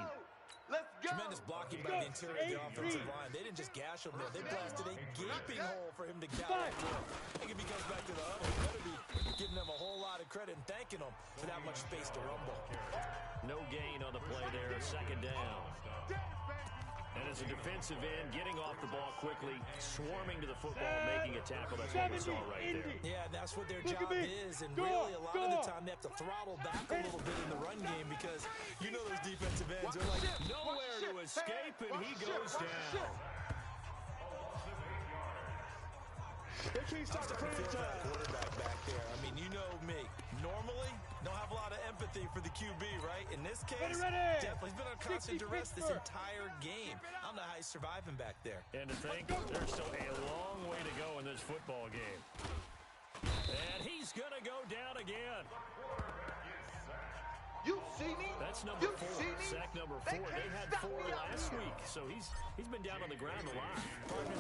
Let's go. Tremendous blocking by the interior of the offensive line. They didn't just gash him there. They blasted a gaping hole for him to gallop through. I think if he comes back to the huddle, he better be giving them a whole lot of credit and thanking them for that much space to rumble. No gain on the play there, 2nd down. And as a defensive end, getting off the ball quickly, swarming to the football, making a tackle. That's what we saw right there. Yeah, that's what their job is. And really, a lot of the time, they have to throttle back a little bit in the run game because you know those defensive ends are like nowhere to escape, and he goes down. They can't stop the Feel for that franchise. quarterback back there. I mean, you know me. Normally, don't have a lot of empathy for the QB, right? In this case, definitely. He's been on constant duress this entire game. I don't know how he's surviving back there. And to think there's still a long way to go in this football game. And he's going to go down again. You see me? That's number You 4. see me? Sack number 4. They had 4 last week, so he's been down on the ground a lot. Partner,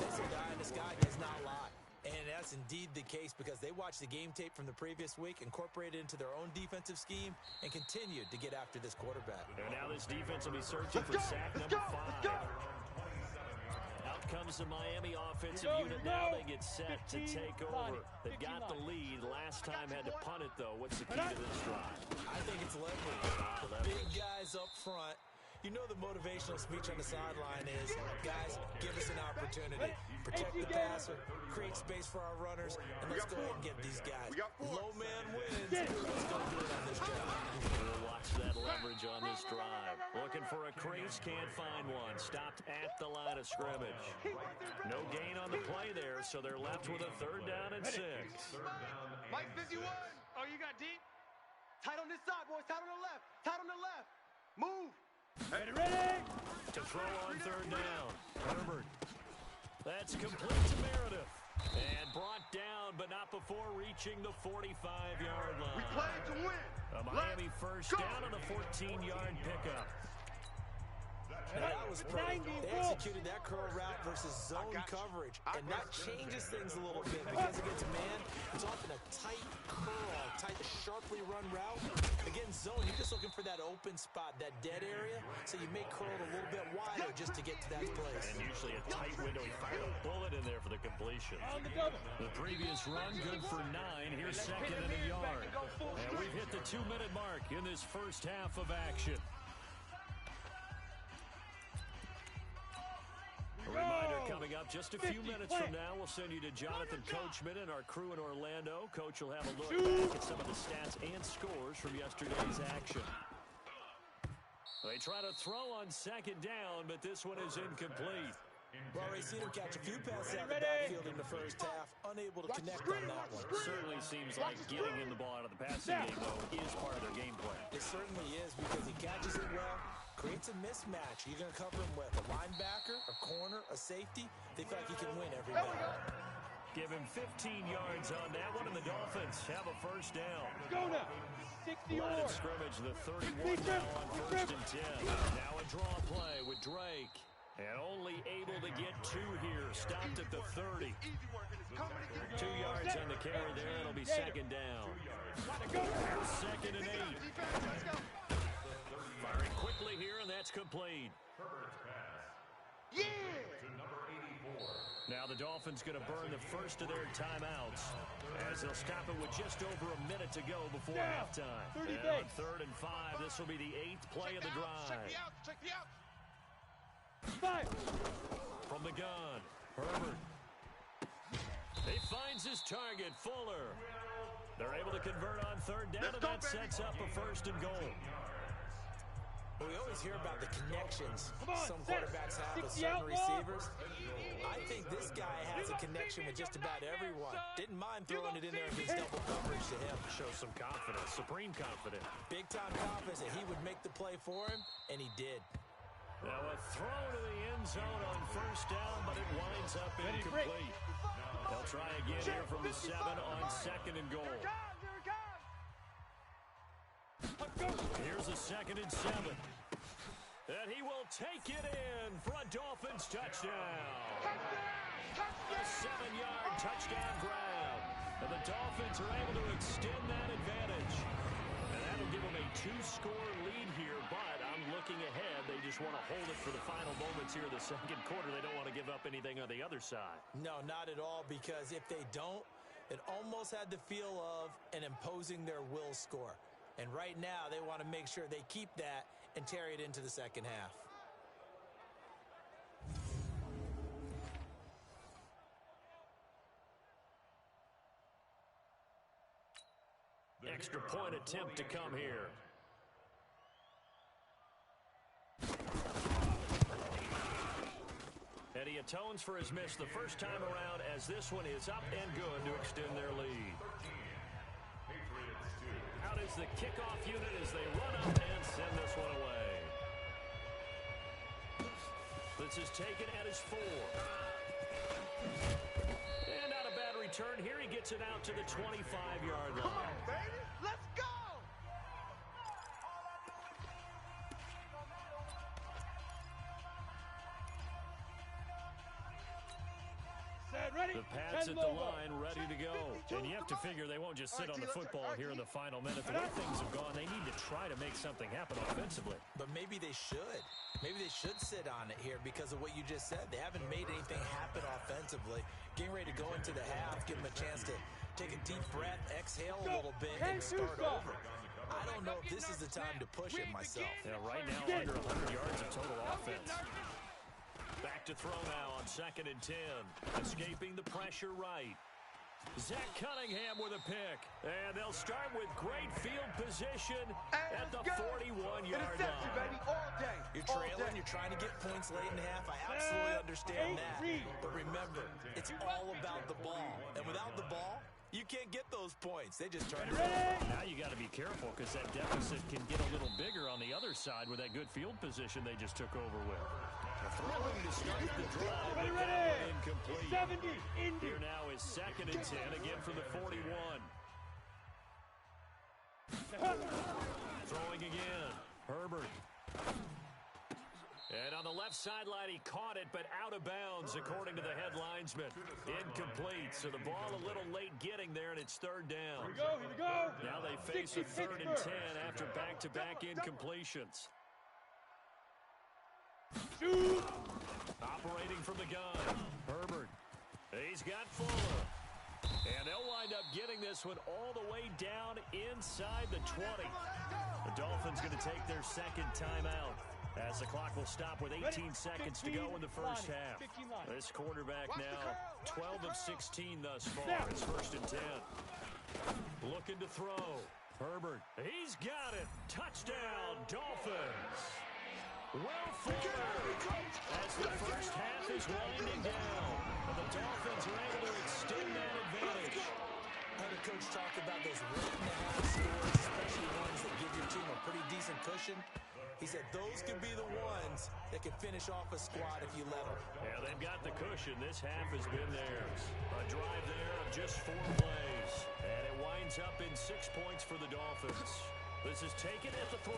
this guy does not lie. And that's indeed the case because they watched the game tape from the previous week, incorporated it into their own defensive scheme, and continued to get after this quarterback. And now this defense will be searching for sack number 5. Out comes the Miami offensive unit now. They get set to take over. They've got the lead. Last time had to punt it, though. What's the key to this drive? I think it's leverage. The big guys up front. You know the motivational speech on the sideline is, guys, give us an opportunity. Protect the passer, create space for our runners, and let's go ahead and get these guys. Low man wins. Let's go do it on this drive. We'll watch that leverage on this drive. Looking for a crease, can't find one. Stopped at the line of scrimmage. No gain on the play there, so they're left with a 3rd down and 6. Mike 51. Oh, you got deep? Tight on this side, boys. Tight on the left. Tight on the left. Move. Ready? To throw on 3rd down. Herbert. That's complete to Meredith. And brought down, but not before reaching the 45-yard line. We played to win. A Miami first down on a 14-yard pickup. And that was pretty. They executed that curl route versus zone coverage, and that changes things a little bit because against man, it's often a tight curl, tight, sharply run route. Against zone, you're just looking for that open spot, that dead area, so you may curl it a little bit wider just to get to that place. And usually a tight window. He fired a bullet in there for the completion. The previous run, good for 9. Here's 2nd and a yard. And we've hit the 2-minute mark in this first half of action. A reminder coming up just a few minutes from now. We'll send you to Jonathan Coachman and our crew in Orlando. Coach will have a look back at some of the stats and scores from yesterday's action. They try to throw on 2nd down, but this one is incomplete. Well, Ray seen him catch a few passes out of the backfield in the first half, unable to connect on that one. Certainly seems like getting him the ball out of the passing game, though, is part of their game plan. It certainly is because he catches it well, creates a mismatch. You're going to cover him with a linebacker, a corner, a safety. They feel like he can win every battle. Give him 15 yards on that one, and the Dolphins have a first down. Go now. 60 Line more. of scrimmage, the 31 now on 1st and 10. Now a draw play with Drake. And only able to get 2 here. Stopped at the 30. 2 yards on the carry there. It'll be 2nd down. 2nd and 8. Firing quickly here, and that's complete. Yeah! Now the Dolphins going to burn the first of their timeouts as they'll stop it with just over a minute to go before halftime. And on 3rd and 5, this will be the 8th play of the drive. Check the out. From the gun, Herbert. He finds his target, Fuller. They're able to convert on 3rd down, and that sets up a 1st and goal. We always hear about the connections some quarterbacks have with certain receivers. I think this guy has a connection with just about everyone. Didn't mind throwing it in there against double coverage to him. Shows some confidence, supreme confidence. Big-time confidence that he would make the play for him, and he did. Now a throw to the end zone on 1st down, but it winds up incomplete. They'll try again here from the 7 on 2nd and goal. Here's a 2nd and 7. And he will take it in for a Dolphins touchdown. A 7-yard touchdown grab. And the Dolphins are able to extend that advantage. And that'll give them a 2-score lead here, but I'm looking ahead. They just want to hold it for the final moments here in the 2nd quarter. They don't want to give up anything on the other side. No, not at all, because if they don't, it almost had the feel of an imposing their will score. And right now, they want to make sure they keep that and carry it into the 2nd half. Extra point attempt to come here. And he atones for his miss the first time around as this one is up and good to extend their lead. Out is the kickoff unit as they run up and send this one away. This is taken at his 4. And not a bad return here. He gets it out to the 25-yard line. Come on, baby. Let's go. Set, ready. The Pats at the line, ready to go. And you have to figure they won't just sit on the football here in the final minute. The way things have gone, they need to try to make something happen offensively. But maybe they should. Maybe they should sit on it here because of what you just said. They haven't made anything happen offensively. Getting ready to go into the half, give them a chance to take a deep breath, exhale a little bit, and start over. I don't know if this is the time to push it myself. Yeah, right now, under 100 yards of total offense. Back to throw now on 2nd and 10. Escaping the pressure right. Zach Cunningham with a pick. And they'll start with great field position at the 41-yard line. Baby, all day. You're trailing, you're trying to get points late in the half. I absolutely understand that. But remember, it's all about the ball. And without the ball, you can't get those points. They just turn it over. Now you got to be careful because that deficit can get a little bigger on the other side with that good field position they just took over with. Throwing to start the drive, but incomplete. 70, Here now is 2nd and 10, again from the 41. Throwing again, Herbert. And on the left sideline, he caught it, but out of bounds, according to the head linesman. Incomplete, so the ball a little late getting there, and it's 3rd down. Here we go. Now they face a 3rd and 10 after back-to-back incompletions. Shoot. Operating from the gun, Herbert. He's got Fuller. And they'll wind up getting this one all the way down inside the 20. The Dolphins going to take their 2nd timeout as the clock will stop with 18 seconds to go in the first half. This quarterback now 12 of 16 thus far. It's 1st and 10. Looking to throw. Herbert. He's got it. Touchdown, Dolphins. Well forward as the first half is winding down. And the Dolphins are able to extend that advantage. I heard a coach talk about those late-in-the-half scores, especially ones that give your team a pretty decent cushion. He said those could be the ones that can finish off a squad if you let them. Yeah, they've got the cushion. This half has been theirs. A drive there of just 4 plays. And it winds up in 6 points for the Dolphins. This is taken at the 3.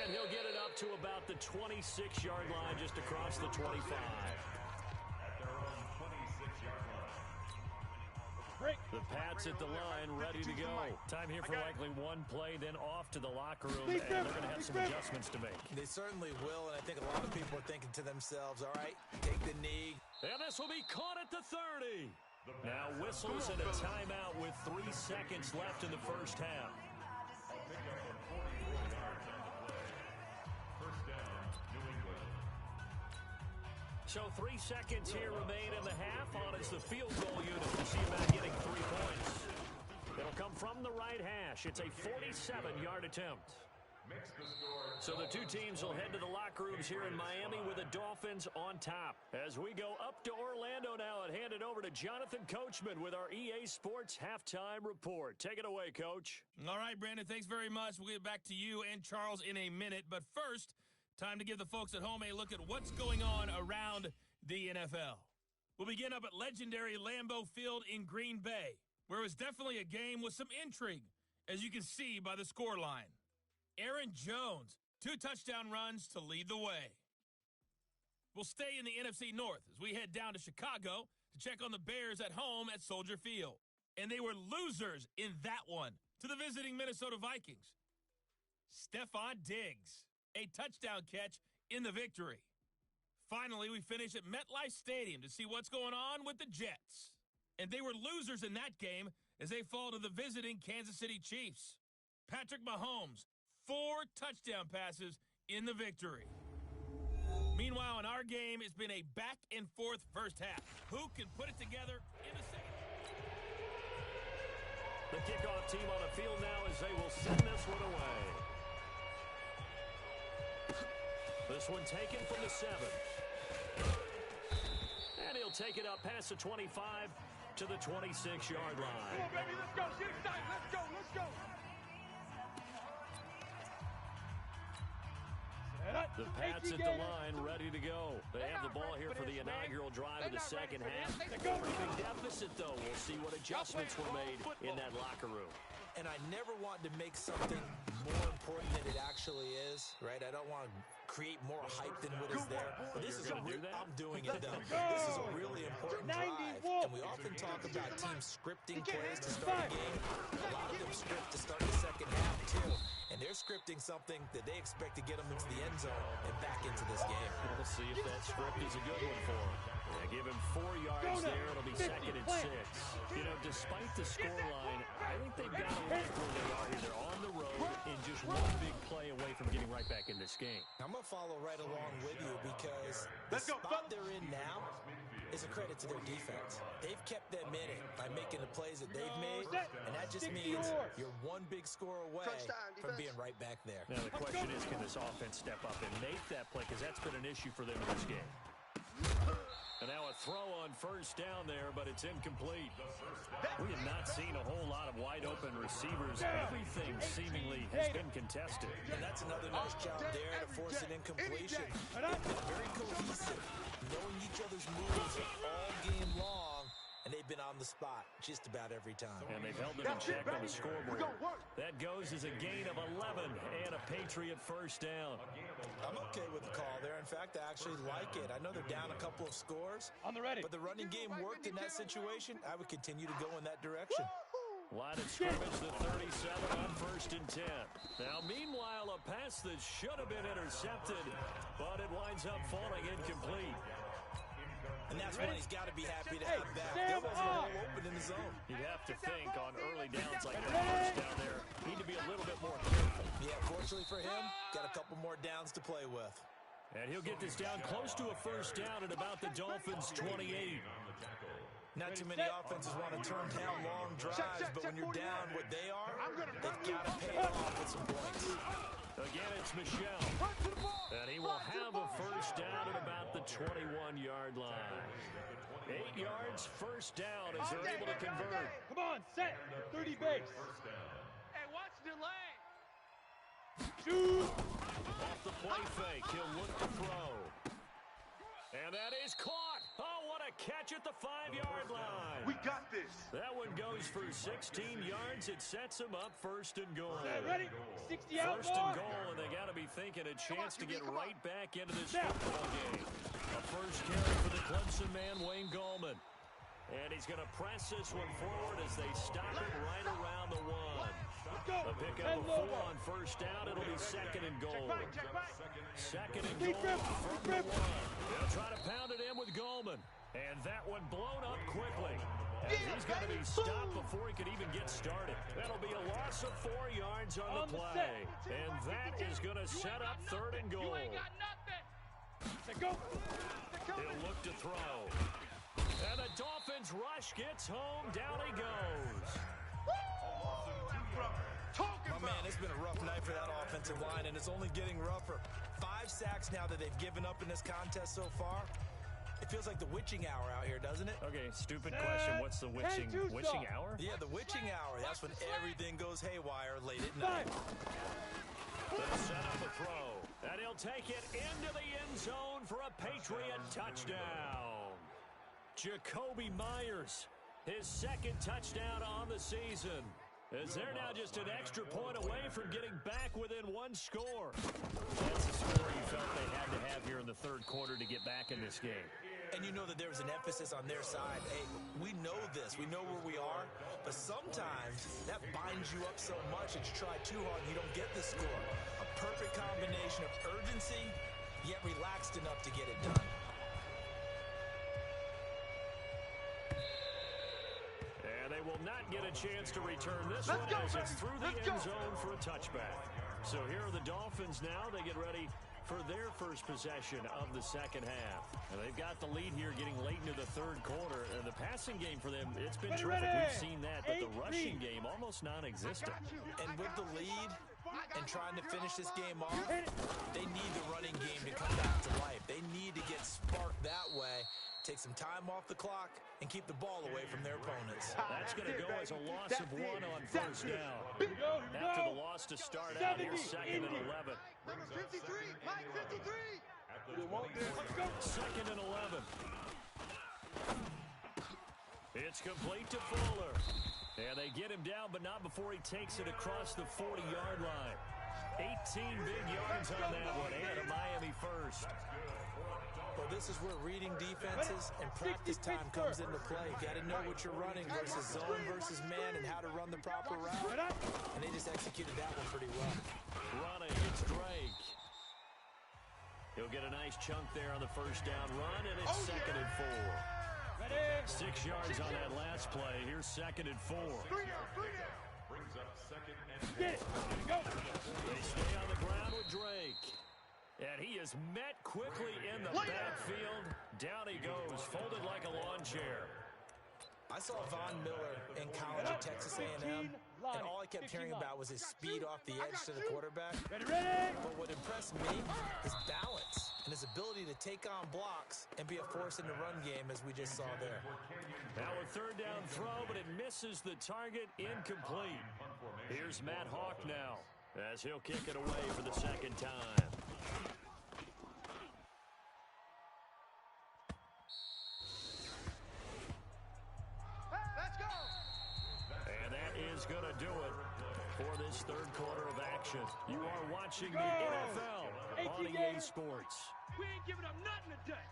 And he'll get it up to about the 26-yard line, just across the 25. The Pats at the line, ready to go. Time here for likely one play, then off to the locker room, and they're going to have some adjustments to make. They certainly will, and I think a lot of people are thinking to themselves, all right, take the knee. And this will be caught at the 30. Now whistles and a timeout with 3 seconds left in the first half. So 3 seconds here remain in the half on as the field goal unit to see about getting 3 points. It'll come from the right hash. It's a 47-yard attempt. So the 2 teams will head to the locker rooms here in Miami with the Dolphins on top. As we go up to Orlando now and hand it over to Jonathan Coachman with our EA Sports Halftime Report. Take it away, Coach. All right, Brandon, thanks very much. We'll get back to you and Charles in a minute. But first, time to give the folks at home a look at what's going on around the NFL. We'll begin up at legendary Lambeau Field in Green Bay, where it was definitely a game with some intrigue, as you can see by the scoreline. Aaron Jones, 2 touchdown runs to lead the way. We'll stay in the NFC North as we head down to Chicago to check on the Bears at home at Soldier Field. And they were losers in that one to the visiting Minnesota Vikings. Stephon Diggs, a touchdown catch in the victory. Finally, we finish at MetLife Stadium to see what's going on with the Jets. And they were losers in that game as they fall to the visiting Kansas City Chiefs. Patrick Mahomes, 4 touchdown passes in the victory. Meanwhile, in our game, it's been a back-and-forth first half. Who can put it together in the second? The kickoff team on the field now as they will send this one away. This one taken from the 7. And he'll take it up past the 25 to the 26-yard line. Come on, baby, let's go. Get excited. Let's go. Let's go. The Pats at the line, ready to go. They have the ball here for the inaugural drive of the second half. Pretty big deficit, though. We'll see what adjustments were made in that locker room. And I never want to make something more important than it actually is, right? I don't want to create more hype than what is there. But this is I'm doing it, though. This is a really important drive. And we often talk about teams scripting plays to start a game. A lot of them script to start the second half, too. And they're scripting something that they expect to get them into the end zone and back into this game. We'll see if that script is a good one for him. Yeah, give him 4 yards there. It'll be 2nd and 6. You know, despite the scoreline, I think they've got to like where they are here. They're on the road and just one big play away from getting right back in this game. I'm going to follow right along with you because the spot they're in now is a credit to their defense. They've kept them in it by making the plays that they've made, and that just means you're one big score away from being right back there. Now, the question is, can this offense step up and make that play? Because that's been an issue for them in this game. And now a throw on first down there, but it's incomplete. We have not seen a whole lot of wide-open receivers. Everything seemingly has been contested. And that's another nice job there to force an incompletion. They've been very cohesive, knowing each other's moves all game long, and they've been on the spot just about every time. And they've held them in check on the scoreboard. That goes as a gain of 11 and a Patriot first down. I'm okay with the call there. In fact, I actually like it. I know they're down a couple of scores, but the running game worked in that situation. I would continue to go in that direction. Line of scrimmage, the 37 on 1st and 10. Now, meanwhile, a pass that should have been intercepted, but it winds up falling incomplete. And that's when he's got to be happy to have that. There wasn't a hole open in the zone. You'd have to think on early downs like that first down there, need to be a little bit more careful. Yeah, fortunately for him, got a couple more downs to play with. And he'll get this down close to a first down at about the Dolphins' 28. Not too many offenses want to turn down long drives, but when you're down what they are, they've got to pay off with some points. Again, it's Michelle. And he will have a first down at about the 21-yard line. 8 yards, first down as they're able to convert. Come on, set. 30 base. Hey, watch the lane. Shoot. Off the play fake, he'll look to throw. And that is caught. Oh, what a catch at the 5-yard line. We got this. That one goes for 16 yards. It sets him up 1st and goal. Ready? 60 out. 1st and goal, and they got to be thinking a chance to get right back into this football game. A first carry for the Clemson man, Wayne Gallman. And he's going to press this one forward as they stop it right around the 1. A pickup of 4 on first down. It'll be 2nd and goal. 2nd and goal from the 1. They'll try to pound it in with Gallman. And that one blown up quickly. As he's going to be stopped before he could even get started. That'll be a loss of 4 yards on the play. And that is going to set up 3rd and goal. He'll look to throw. And the Dolphins rush gets home. Down he goes. My man, it's been a rough night for that offensive line, and it's only getting rougher. 5 sacks now that they've given up in this contest so far. It feels like the witching hour out here, doesn't it? Okay, stupid question. What's the witching hour? Yeah, the witching hour. That's when everything goes haywire late at night. They'll set up a throw. And he'll take it into the end zone for a Patriot touchdown. Jacoby Myers, his 2nd touchdown on the season. As they're now just an extra point away from getting back within 1 score. That's the score you felt they had to have here in the 3rd quarter to get back in this game. And you know that there was an emphasis on their side. Hey, we know this. We know where we are. But sometimes that binds you up so much that you try too hard and you don't get the score. A perfect combination of urgency, yet relaxed enough to get it done. And they will not get a chance to return this one as it's through the end zone for a touchback. So here are the Dolphins now. They get ready for their first possession of the 2nd half. And they've got the lead here getting late into the 3rd quarter. And the passing game for them, it's been terrific. We've seen that, but the rushing game almost non-existent. And with the lead and trying to finish this game off, they need the running game to come back to life. They need to get sparked that way, take some time off the clock, and keep the ball away from their opponents. That's going to go as a loss of 1 on first down. After the loss to start out here, 2nd and 11. Number 53, Mike 53. 2nd and 11. It's complete to Fuller. And they get him down, but not before he takes it across the 40-yard line. 18 big yards on that one, and a Miami first. Well, this is where reading defenses and practice time comes into play. You got to know what you're running versus zone versus man and how to run the proper route. And they just executed that one pretty well. Running, it's Drake. He'll get a nice chunk there on the first down run, and it's second and 4. 6 yards on that last play. Here's second and 4. Brings up second and Get it. Go. They stay on the ground with Drake. And he is met quickly in the backfield. Down he goes, folded like a lawn chair. I saw Von Miller in college at Texas A&M, and all I kept hearing about was his speed off the edge to the quarterback. Ready. But what impressed me is balance and his ability to take on blocks and be a force in the run game, as we just saw there. Now a third down throw, but it misses the target, incomplete. Here's Matt Hawk now, as he'll kick it away for the second time. Let's go. And that is going to do it for this third quarter of action. You are watching the NFL on EA Sports. We ain't giving up nothing today.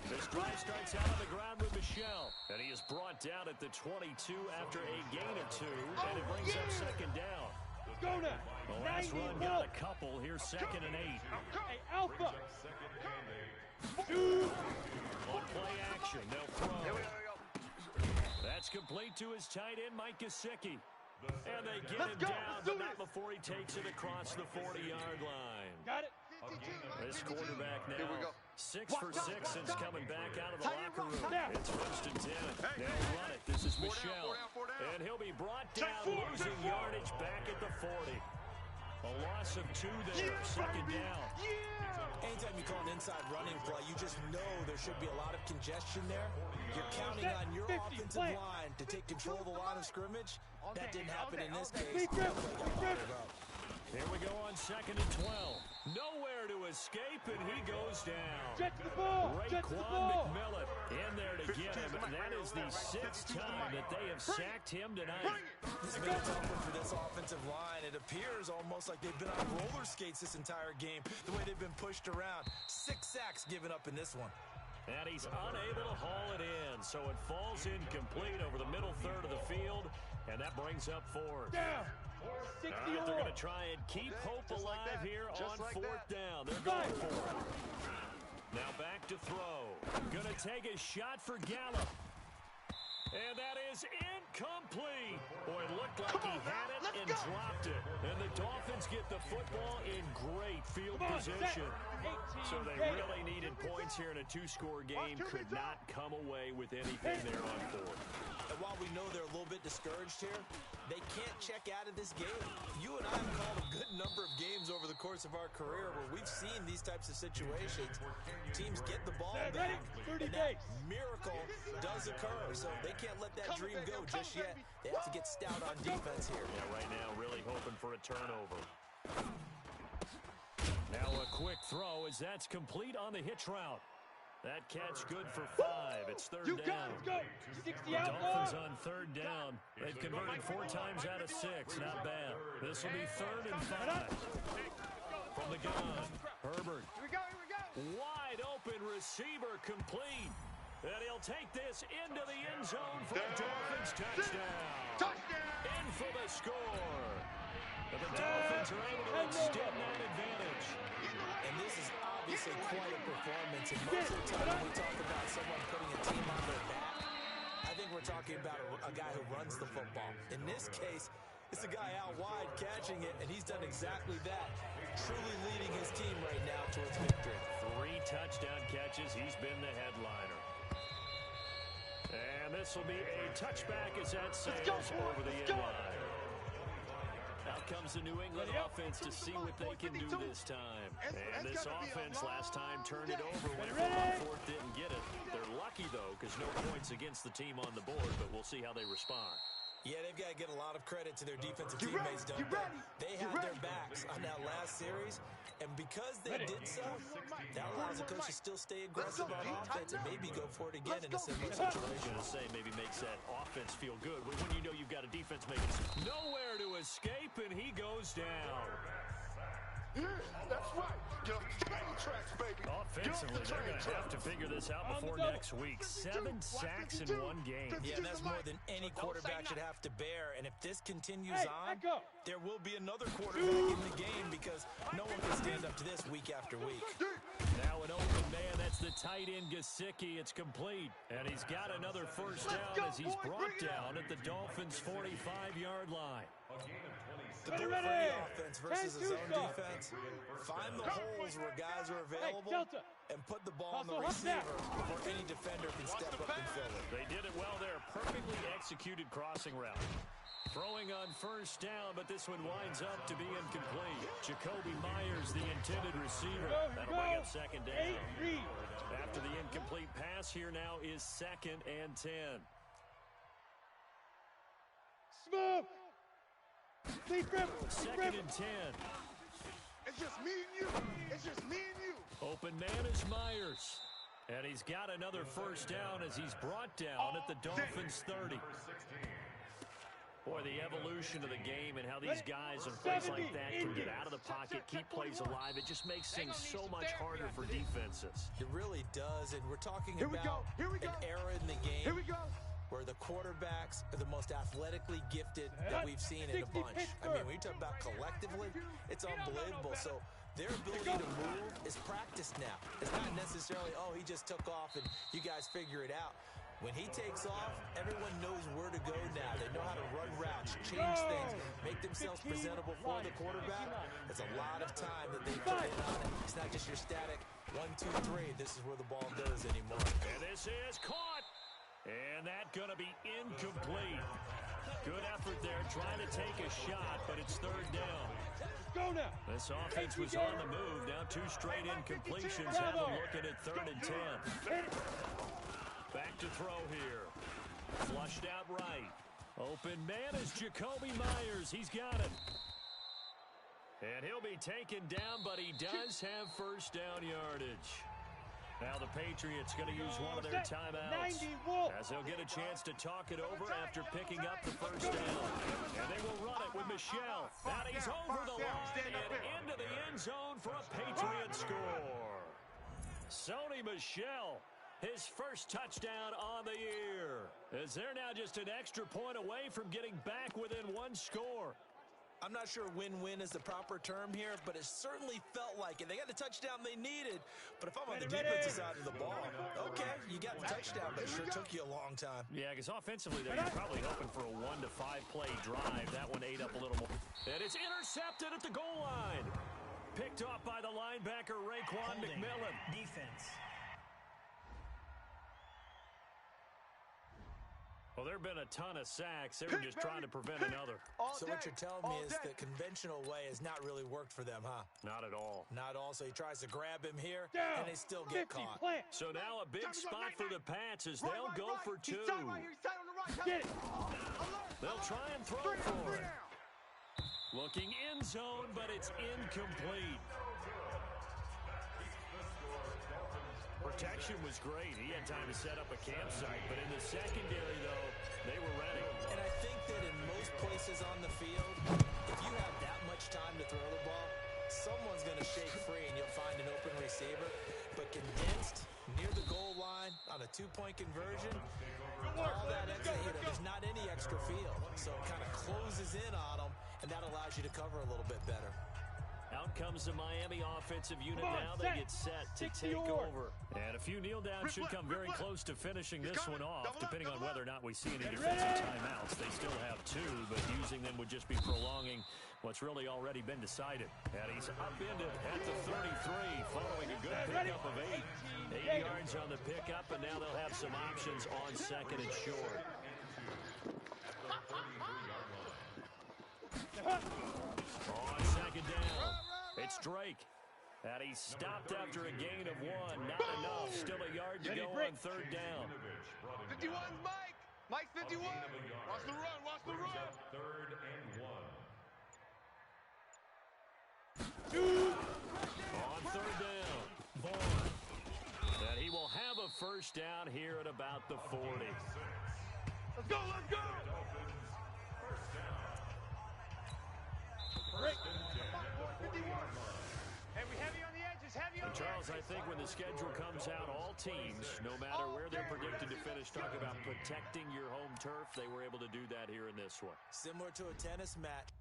This drive starts out on the ground with Michel, and he is brought down at the 22 after a gain of 2, and it brings up second down. Go now. The last run got a couple. Here's second and 8. Hey, Alpha. On play action, they'll throw. That's complete to his tight end, Mike Gesicki. And they get him down, but not before he takes it across the 40-yard line. Got it. This quarterback now 6 for 6 since coming back out of the locker room. It's first and 10. They'll run it. This is Michel. And he'll be brought down, losing yardage back at the 40. A loss of 2 there, second down. Anytime you call an inside running play, you just know there should be a lot of congestion there. You're counting on your offensive line to take control of the line of scrimmage. That didn't happen in this case. Here we go on second and 12. Nowhere to escape, and he goes down. Stretch the ball. Raekwon McMillan in there to get him, and that is the 6th time that they have sacked him tonight. This has been a tough one for this offensive line. It appears almost like they've been on roller skates this entire game, the way they've been pushed around. 6 sacks given up in this one. And he's unable to haul it in, so it falls incomplete over the middle third of the field, and that brings up 4th. Down. All right, they're going to try and keep hope alive here on 4th down. They're going for it. Now back to throw. Going to take a shot for Gallup. And that is incomplete. Boy, it looked like he had it and dropped it. And the Dolphins get the football in great field position. So they really needed points here in a 2-score game. Could not come away with anything there on 4th. And while we know they're a little bit discouraged here, they can't check out of this game. You and I have called a good number of games over the course of our career where we've seen these types of situations. Teams get the ball back, and that miracle does occur. So they can't let that dream go just yet. They have to get stout on defense here. Yeah, right now really hoping for a turnover. Now a quick throw as that's complete on the hitch route. That catch good for 5. It's third down. Go. 60 out. Dolphins on third down. They've converted 4 times out of 6. Not bad. This will be third and 5. From the gun, Herbert. Here we go. Wide open receiver complete. And he'll take this into the end zone for a Dolphins touchdown. In for the score. And the Dolphins are able to extend that advantage. And this is obviously quite a performance. And most of the time when we talk about someone putting a team on their back, I think we're talking about a guy who runs the football. In this case, it's a guy out wide catching it, and he's done exactly that. Truly leading his team right now towards victory. 3 touchdown catches. He's been the headliner. And this will be a touchback as that sails over the end line. Out comes the New England offense to see what they can do this time. And this offense last time turned it over when on 4th didn't get it. They're lucky, though, because no points against the team on the board, but we'll see how they respond. Yeah, they've got to get a lot of credit to their defensive teammates, don't they? They had their backs on that last series, and because they did so, that allows the coach to still stay aggressive on offense and maybe go for it again in a similar situation. I was going to say maybe makes that offense feel good when you know you've got a defense making nowhere to escape, and he goes down. Yeah, that's right. Get off the train tracks, baby. Offensively, they're going to have to figure this out before next week. 7 sacks in one game. Yeah, that's more than any quarterback should have to bear. And if this continues on, there will be another quarterback in the game because no one can stand up to this week after week. Now an open man, that's the tight end Gesicki. It's complete. And he's got another first down as he's brought down at the Dolphins' 45-yard line. The Bullfree offense versus his own defense. Find the holes where guys are available and put the ball on the receiver before any defender can step up and fill it. They did it well there. Perfectly executed crossing route. Throwing on first down, but this one winds up to be incomplete. Jacoby Myers, the intended receiver. That'll bring up second down. After the incomplete pass, here now is 2nd and 10. Smooth. 2nd and 10. It's just me and you. It's just me and you. Open man is Myers. And he's got another first down as he's brought down at the Dolphins' 30. Boy, the evolution of the game and how these guys in plays like that can get out of the pocket, keep plays alive, it just makes things so much harder for defenses. It really does, and we're talking about an era in the game where the quarterbacks are the most athletically gifted that we've seen in a bunch. I mean, when you talk about collectively, it's unbelievable. So their ability to move is practiced now. It's not necessarily, oh, he just took off and you guys figure it out. When he takes off, everyone knows where to go now. They know how to run routes, change things, make themselves presentable for the quarterback. It's a lot of time that they put in on it. It's not just your static 1, 2, 3. This is where the ball goes anymore. And this is caught. And that's going to be incomplete. Good effort there, trying to take a shot, but it's 3rd down. Go now. This offense was on the move. Now 2 straight incompletions. Have a look at it, 3rd and 10. Back to throw here. Flushed out right. Open man is Jacoby Myers. He's got it. And he'll be taken down, but he does have first down yardage. Now the Patriots going to use one of their timeouts as they'll get a chance to talk it over after picking up the first down. And they will run it with Michel. Now he's over the line and into the end zone for a Patriot score. Sony Michel, his first touchdown on the year, as they're now just an extra point away from getting back within 1 score. I'm not sure win-win is the proper term here, but it certainly felt like it. They got the touchdown they needed, but if I'm on the defensive side of the ball, okay, you got the touchdown, but it sure took you a long time. Yeah, because offensively, they're probably hoping for a 1 to 5 play drive. That one ate up a little more. And it's intercepted at the goal line. Picked off by the linebacker, Raekwon McMillan. Defense. Well, there have been a ton of sacks. They were just trying to prevent another. So what you're telling me is the conventional way has not really worked for them, huh? Not at all. Not at all. So he tries to grab him here, and they still get caught. So now a big spot for the Pats as they'll go for 2. Get it. They'll try and throw for it. Looking end zone, but it's incomplete. Protection was great. He had time to set up a campsite, but in the secondary, though, they were ready. And I think that in most places on the field, if you have that much time to throw the ball, someone's going to shake free and you'll find an open receiver. But condensed, near the goal line, on a 2-point conversion, all that extra, there's not any extra field. So it kind of closes in on them, and that allows you to cover a little bit better. Out comes the Miami offensive unit now. They get set to take over. And a few kneel downs should come very close to finishing this one off, depending on whether or not we see any defensive timeouts. They still have 2, but using them would just be prolonging what's really already been decided. And he's upended at the 33, following a good pickup of 8. 8 yards on the pickup, and now they'll have some options on 2nd and short. On 2nd down, it's Drake. And he's stopped after a gain of 1. Not enough. Still a yard to go on 3rd down. 51's Mike. Mike's A 51. gain of a yard. Watch the run. Watch the Brings run. up 3rd and 1. On 3rd down, Vaughn. And he will have a first down here at about the 40. Let's go. Let's go. Dolphins, first down. Break. 1st and 10 at the 40-yard line. Hey, we heavy on the edges. Heavy on And the Charles, edges. I think when the schedule comes out, all teams, no matter where they're predicted to finish, talk about protecting your home turf. They were able to do that here in this one. Similar to a tennis mat.